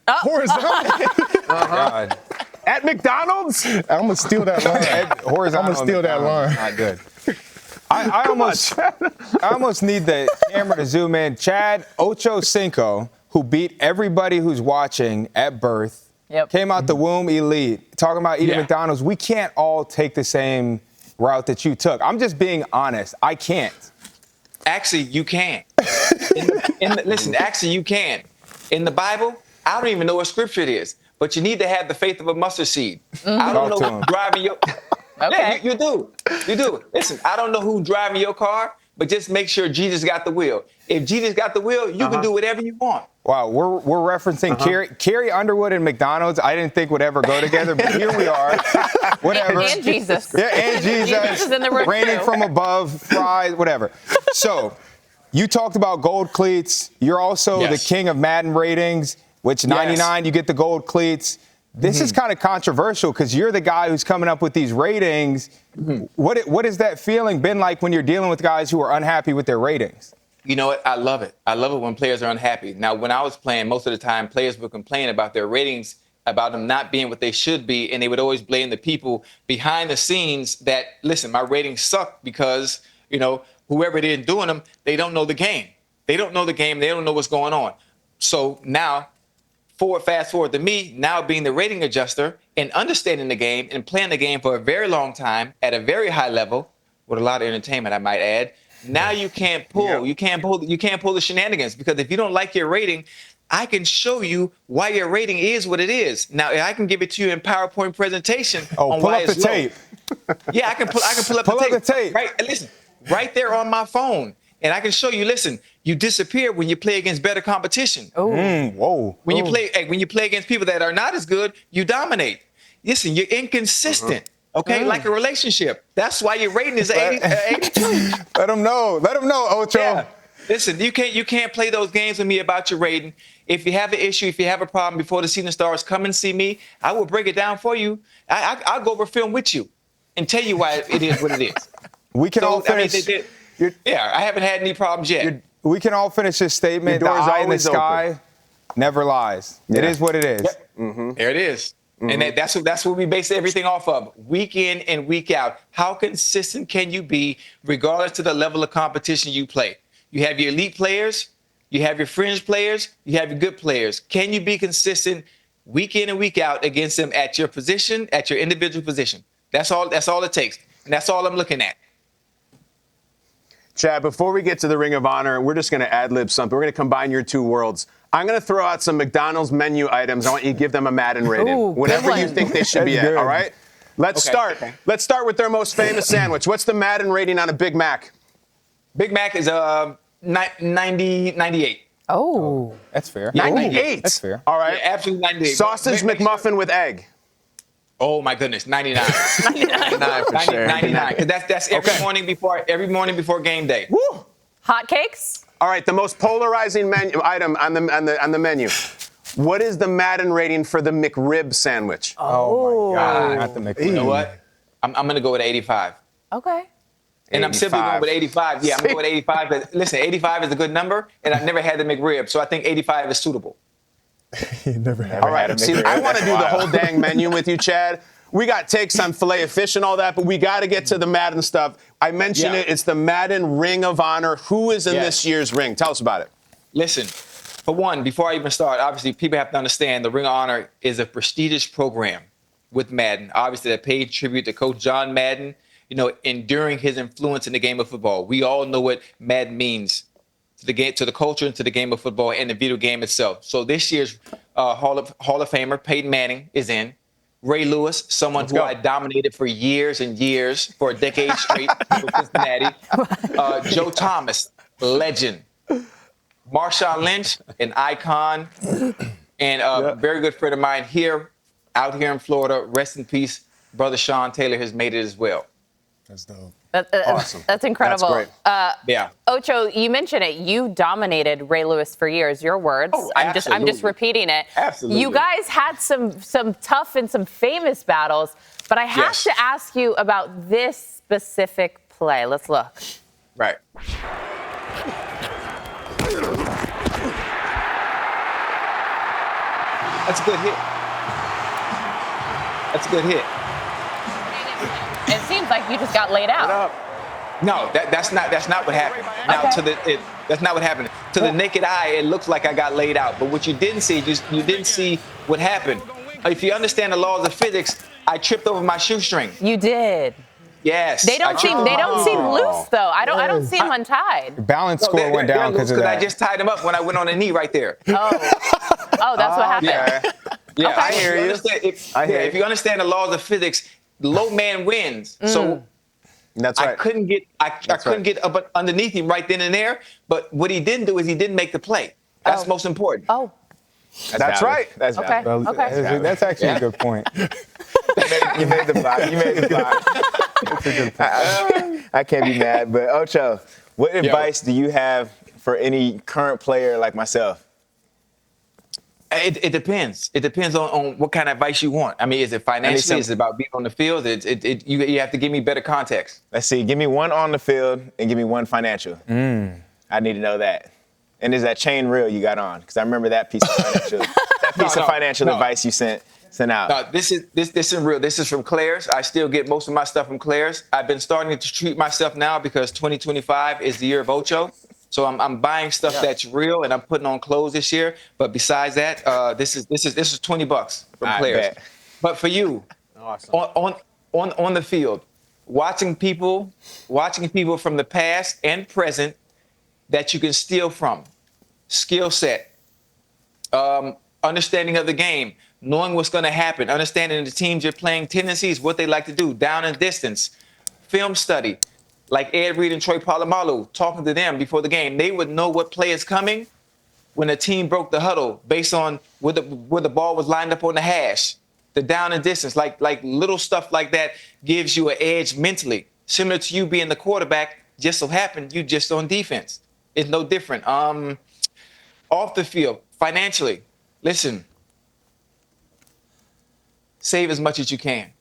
Horizontal? God. At McDonald's? I'm going to steal that line. Horizontal. I'm going to steal that line. Not good. I almost need the camera to zoom in. Chad Ocho Cinco, who beat everybody who's watching at birth, came out the womb elite. Talking about eating McDonald's, we can't all take the same route that you took. I'm just being honest. I can't. Actually, you can. Listen, actually, you can. In the Bible, I don't even know what scripture it is, but you need to have the faith of a mustard seed. I don't know who's driving your... Yeah, you do. You do. Listen, I don't know who's driving your car, but just make sure Jesus got the wheel. If Jesus got the wheel, you can do whatever you want. Wow, we're referencing Carrie Underwood and McDonald's. I didn't think would ever go together, but here we are. Whatever. And Jesus. Yeah, and Jesus. Jesus is in the room raining too. from above, fries, whatever. So, you talked about gold cleats. You're also the king of Madden ratings, which 99, you get the gold cleats. This is kind of controversial because you're the guy who's coming up with these ratings. What has that feeling been like when you're dealing with guys who are unhappy with their ratings? You know what? I love it. I love it when players are unhappy. Now, when I was playing, most of the time, players would complain about their ratings, about them not being what they should be, and they would always blame the people behind the scenes that, listen, my ratings suck because, whoever it is doing them, they don't know the game. They don't know the game. They don't know what's going on. So now, fast forward to me now being the rating adjuster and understanding the game and playing the game for a very long time at a very high level with a lot of entertainment, I might add. Now you can't pull. You can't pull the shenanigans because if you don't like your rating, I can show you why your rating is what it is. Now I can give it to you in PowerPoint presentation. On pull why up the it's low. tape. Yeah, I can pull up the tape. Right, listen, right there on my phone. And I can show you, listen, you disappear when you play against better competition. Whoa. When you play against people that are not as good, you dominate. Listen, you're inconsistent. Okay, like a relationship. That's why your rating is 82. Let them know, Ocho. Yeah. Listen, you can't play those games with me about your rating. If you have an issue, if you have a problem before the season starts, come and see me. I will break it down for you. I'll go over film with you and tell you why it is what it is. We can all finish. I haven't had any problems yet. We can all finish this statement. The eye in the sky never lies. It is what it is. Yep. There it is. And that's what we base everything off of, week in and week out. How consistent can you be regardless to the level of competition you play? You have your elite players, you have your fringe players, you have your good players. Can you be consistent week in and week out against them at your position, at your individual position? That's all it takes. And that's all I'm looking at. Chad, before we get to the Ring of Honor, we're just going to ad-lib something. We're going to combine your two worlds. I'm going to throw out some McDonald's menu items. I want you to give them a Madden rating. Whatever you think they should be at, all right? Let's start. Okay. Let's start with their most famous sandwich. What's the Madden rating on a Big Mac? Big Mac is 98. Oh. That's fair. 98? That's fair. All right. Yeah, absolutely 98. Sausage McMuffin with egg. Oh my goodness, 99. 99 for sure. 99. Because that's every morning before game day. Woo! Hotcakes? All right, the most polarizing item on the menu. What is the Madden rating for the McRib sandwich? Oh, my God. Not the McRib. You know what? I'm going to go with 85. Okay. And I'm simply going with 85. Yeah, I'm going with 85. But listen, 85 is a good number, and I've never had the McRib, so I think 85 is suitable. Never had All right, see, I want to do the whole dang menu with you, Chad. We got takes on filet of fish and all that, but we got to get to the Madden stuff. I mentioned it. It's the Madden Ring of Honor. Who is in this year's ring? Tell us about it. Listen, for one, before I even start, obviously people have to understand the Ring of Honor is a prestigious program with Madden. Obviously, that paid tribute to Coach John Madden, enduring his influence in the game of football. We all know what Madden means to the game, to the culture, and to the game of football and the video game itself. So this year's Hall of Famer Peyton Manning is in. Ray Lewis, someone who I dominated for years and years, for a decade straight with Cincinnati. Joe Thomas, legend. Marshawn Lynch, an icon, and a very good friend of mine out here in Florida. Rest in peace, brother Sean Taylor has made it as well. That's dope. Awesome. That's incredible. That's great. Ocho, you mentioned it. You dominated Ray Lewis for years. Your words. Oh, I'm just repeating it. Absolutely. You guys had some tough and some famous battles, but I have to ask you about this specific play. Let's look. Right. That's a good hit. That's a good hit. It seems like you just got laid out. No, that's not what happened. Now that's not what happened. To the naked eye, it looks like I got laid out. But what you didn't see, you didn't see what happened. If you understand the laws of physics, I tripped over my shoestring. You did. Yes. They don't seem loose though. I don't see them untied. Balance score went down because of that. I just tied them up when I went on the knee right there. Oh, that's what happened. Yeah, Okay. I hear you. If you understand the laws of physics, the low man wins. So that's right. I couldn't get up underneath him right then and there. But what he didn't do is he didn't make the play. That's most important. Oh. That's right. That's okay. That's actually a good point. You made the block. That's a good point. I can't be mad. But Ocho, what advice do you have for any current player like myself? It depends. It depends on what kind of advice you want. I mean, is it financially? Is it about being on the field? You have to give me better context. Let's see. Give me one on the field and give me one financial. I need to know that. And is that chain real you got on? Because I remember that piece of financial advice you sent out. No, this isn't real. This is from Claire's. I still get most of my stuff from Claire's. I've been starting to treat myself now because 2025 is the year of Ocho. So I'm buying stuff that's real, and I'm putting on clothes this year. But besides that, this is $20 from Claire's. But for you, on the field, watching people from the past and present that you can steal from, skill set, understanding of the game, knowing what's going to happen, understanding the teams you're playing, tendencies, what they like to do, down and distance, film study. Like Ed Reed and Troy Polamalu, talking to them before the game, they would know what play is coming when a team broke the huddle based on where the ball was lined up on the hash, the down and distance, like little stuff like that gives you an edge mentally. Similar to you being the quarterback, just so happened you just on defense. It's no different. Off the field, financially, listen, save as much as you can.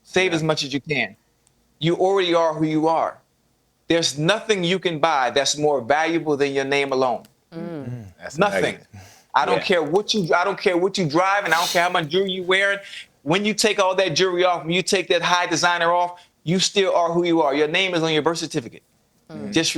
Save as much as you can. You already are who you are. There's nothing you can buy that's more valuable than your name alone. That's nothing. I don't care what you drive, and I don't care how much jewelry you're wearing. When you take all that jewelry off, when you take that high designer off, you still are who you are. Your name is on your birth certificate. Just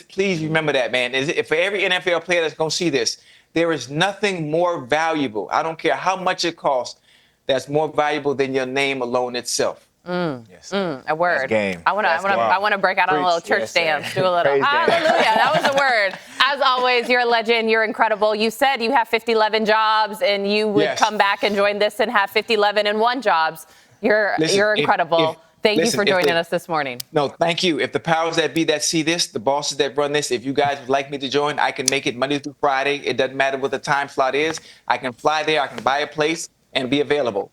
please remember that, man. For every NFL player that's going to see this, there is nothing more valuable. I don't care how much it costs. That's more valuable than your name alone itself. Yes. A word. That's game. I want to break out on a little church dance. Do a little hallelujah. That was a word. As always, you're a legend. You're incredible. You said you have 50-11 jobs, and you would come back and join this and have 50-11-1 jobs. You're incredible. Thank you for joining us this morning. No, thank you. If the powers that be that see this, the bosses that run this, if you guys would like me to join, I can make it Monday through Friday. It doesn't matter what the time slot is. I can fly there. I can buy a place and be available.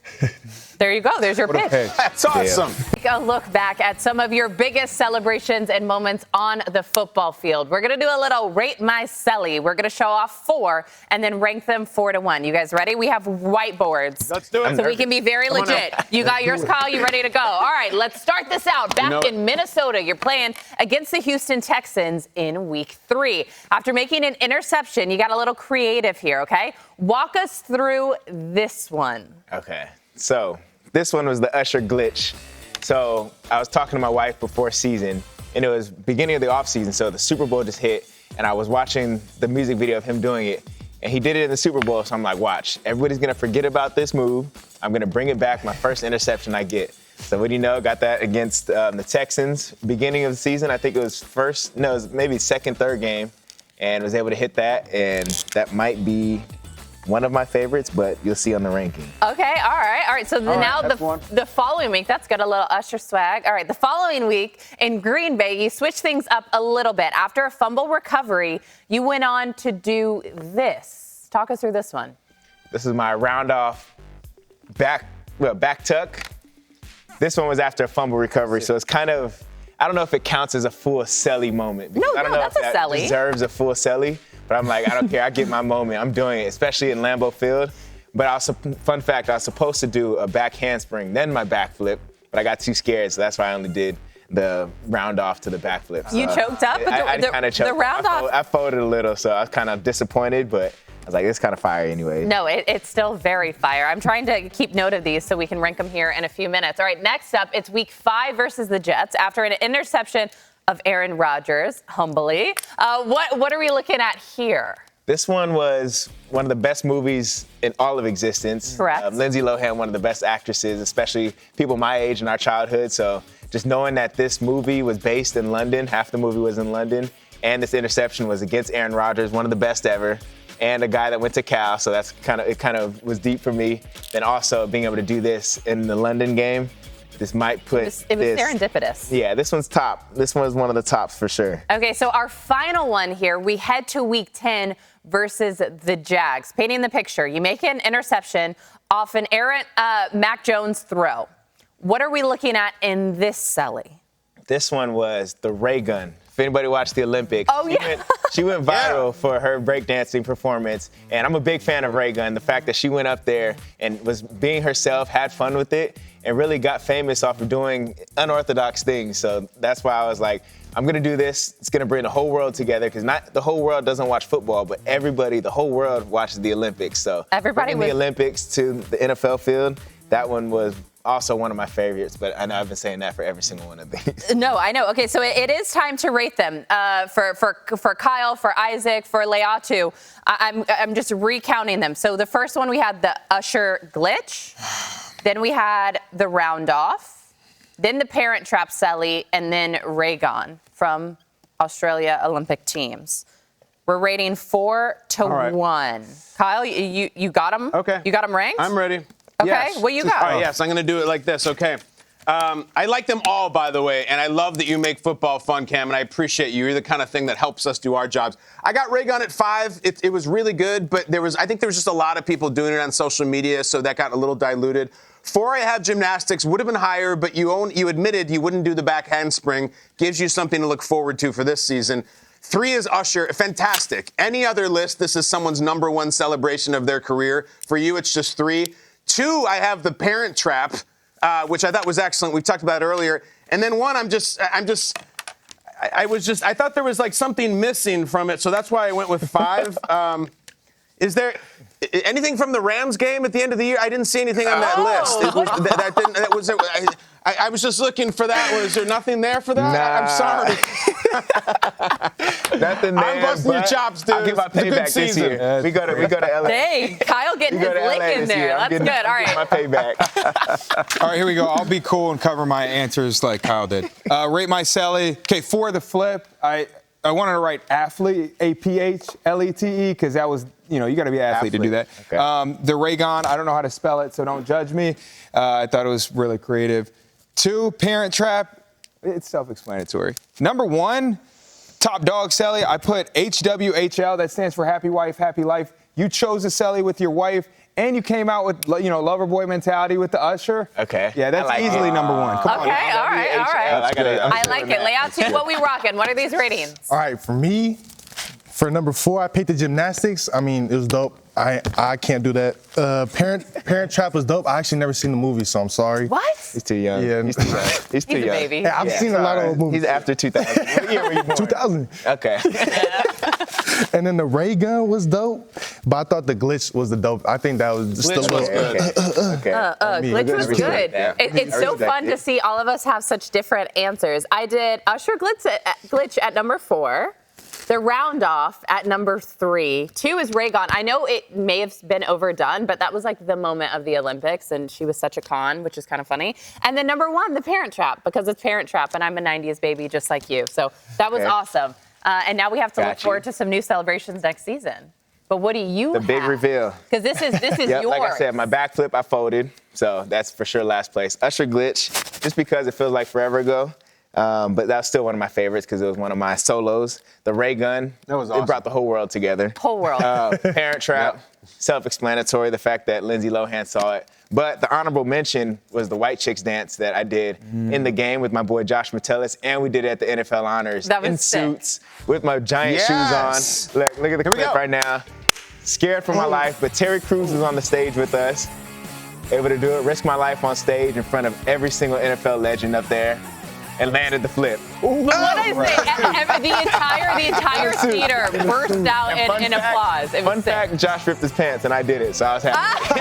There you go. There's your pitch. That's awesome. Take a look back at some of your biggest celebrations and moments on the football field. We're going to do a little Rate My Celly. We're going to show off 4 and then rank them 4 to 1. You guys ready? We have whiteboards. Let's do it. So we can be very legit. You got yours, Kyle. You ready to go? All right, let's start this out. Back in Minnesota, you're playing against the Houston Texans in week 3. After making an interception, you got a little creative here, okay? Walk us through this one. Okay. So this one was the Usher glitch. So I was talking to my wife before season, and it was beginning of the offseason, so the Super Bowl just hit, and I was watching the music video of him doing it, and he did it in the Super Bowl, so I'm like, watch, everybody's going to forget about this move. I'm going to bring it back, my first interception I get. So what do you know, got that against the Texans, beginning of the season. I think it was maybe second, third game, and was able to hit that, and that might be one of my favorites, but you'll see on the ranking. Okay, all right. So now the following week, that's got a little Usher swag. All right, the following week in Green Bay, you switched things up a little bit. After a fumble recovery, you went on to do this. Talk us through this one. This is my round off back tuck. This one was after a fumble recovery, so it's kind of, I don't know if it counts as a full Celly moment. No, I don't know that's if a that Celly. deserves a full Celly. But I'm like, I don't care. I get my moment. I'm doing it, especially in Lambeau Field. But also, fun fact, I was supposed to do a back handspring, then my backflip, but I got too scared, so that's why I only did the round off to the backflip. You choked up? I kind of choked. The round off. I folded a little, so I was kind of disappointed, but I was like, it's kind of fire anyway. No, it's still very fire. I'm trying to keep note of these so we can rank them here in a few minutes. All right, next up, it's week 5 versus the Jets. After an interception of Aaron Rodgers, humbly. What are we looking at here? This one was one of the best movies in all of existence. Correct. Lindsay Lohan, one of the best actresses, especially people my age in our childhood. So just knowing that this movie was based in London, half the movie was in London, and this interception was against Aaron Rodgers, one of the best ever, and a guy that went to Cal. So that's kind of was deep for me. Then also being able to do this in the London game. This might put It was serendipitous. Yeah, this one's top. This one's one of the tops for sure. Okay, so our final one here, we head to week 10 versus the Jags. Painting the picture, you make an interception off an errant Mac Jones throw. What are we looking at in this Celly? This one was the ray gun. If anybody watched the Olympics, she went viral for her breakdancing performance. And I'm a big fan of Ray Gun. The fact that she went up there and was being herself, had fun with it, and really got famous off of doing unorthodox things. So that's why I was like, I'm going to do this. It's going to bring the whole world together, because not the whole world doesn't watch football, but everybody, the whole world watches the Olympics. So bringing the Olympics to the NFL field, that one was also one of my favorites, but I know I've been saying that for every single one of these. No, I know. Okay, so it is time to rate them. For Kyle, for Isaac, for Laiatu, I'm just recounting them. So the first one, we had the Usher glitch. Then we had the round off. Then the Parent Trap Celly, and then Raygon from Australia Olympic teams. We're rating 4 to 1. Kyle, you got them? Okay. You got them ranked? I'm ready. Okay, yes. what you got? All right, yes, I'm going to do it like this, okay. I like them all, by the way, and I love that you make football fun, Cam, and I appreciate you. You're the kind of thing that helps us do our jobs. I got Raygun at 5. It was really good, but I think there was just a lot of people doing it on social media, so that got a little diluted. 4, I have gymnastics, would have been higher, but you admitted you wouldn't do the back handspring. Gives you something to look forward to for this season. 3 is Usher, fantastic. Any other list, this is someone's number 1 celebration of their career. For you, it's just 3. 2, I have the Parent Trap, which I thought was excellent. We talked about it earlier. And then 1, I thought there was like something missing from it, so that's why I went with 5. Is there anything from the Rams game at the end of the year? I didn't see anything on that list. I was just looking for that. Was there nothing there for that? Nah. I'm sorry. Nothing there. I'm busting your chops, dude. I'll get my payback this year. We go to LA. Hey, Kyle getting his lick in there. That's good. All right. My payback. All right, here we go. I'll be cool and cover my answers like Kyle did. Rate my Celly. Okay, for the flip, I wanted to write athlete, APHLETE, because that was, you got to be an athlete to do that. Okay. The Raygon, I don't know how to spell it, so don't judge me. I thought it was really creative. 2, Parent Trap. It's self-explanatory. Number 1, top dog Celly. I put HWHL. That stands for Happy Wife, Happy Life. You chose a Celly with your wife, And you came out with, lover boy mentality with the Usher. Okay. Yeah, that's easily number one. Come on. Okay, all right. I like it. Lay out what we rocking. What are these ratings? All right, for me, for number 4, I picked the gymnastics. I mean, it was dope. I can't do that. Parent Trap was dope. I actually never seen the movie, so I'm sorry. What? He's too young. Yeah. He's too young. He's too He's a young. baby. Yeah, I've seen a lot of movies. He's after 2000. What year were you born? 2000. Okay. And then the ray gun was dope, but I thought the glitch was the dope. I think that was just Glitch a was little. good. Glitch was good. Yeah. It's so fun to see all of us have such different answers. I did Usher Glitch at number 4. The round off at number 3. 2 is Ray Gun. I know it may have been overdone, but that was like the moment of the Olympics, and she was such a con, which is kind of funny. And then number 1, the Parent Trap, because it's Parent Trap, and I'm a 90s baby just like you. So that was awesome. And now we have to look forward to some new celebrations next season. But what do you have? The big reveal. Because this is Yep, yours. like I said, my backflip, I folded. So that's for sure last place. Usher Glitch, just because it feels like forever ago. But that's still one of my favorites because it was one of my solos. The Ray Gun, that was awesome. It brought the whole world together. Whole world. Parent Trap, self-explanatory, the fact that Lindsay Lohan saw it. But the honorable mention was the White Chicks dance that I did in the game with my boy Josh Metellus, and we did it at the NFL Honors in suits with my giant shoes on. Look at the clip right now. Scared for my life, but Terry Crews was on the stage with us, able to do it, risk my life on stage in front of every single NFL legend up there. And landed the flip. What I say, the entire theater burst out in applause. Fun fact, Josh ripped his pants and I did it, so I was happy.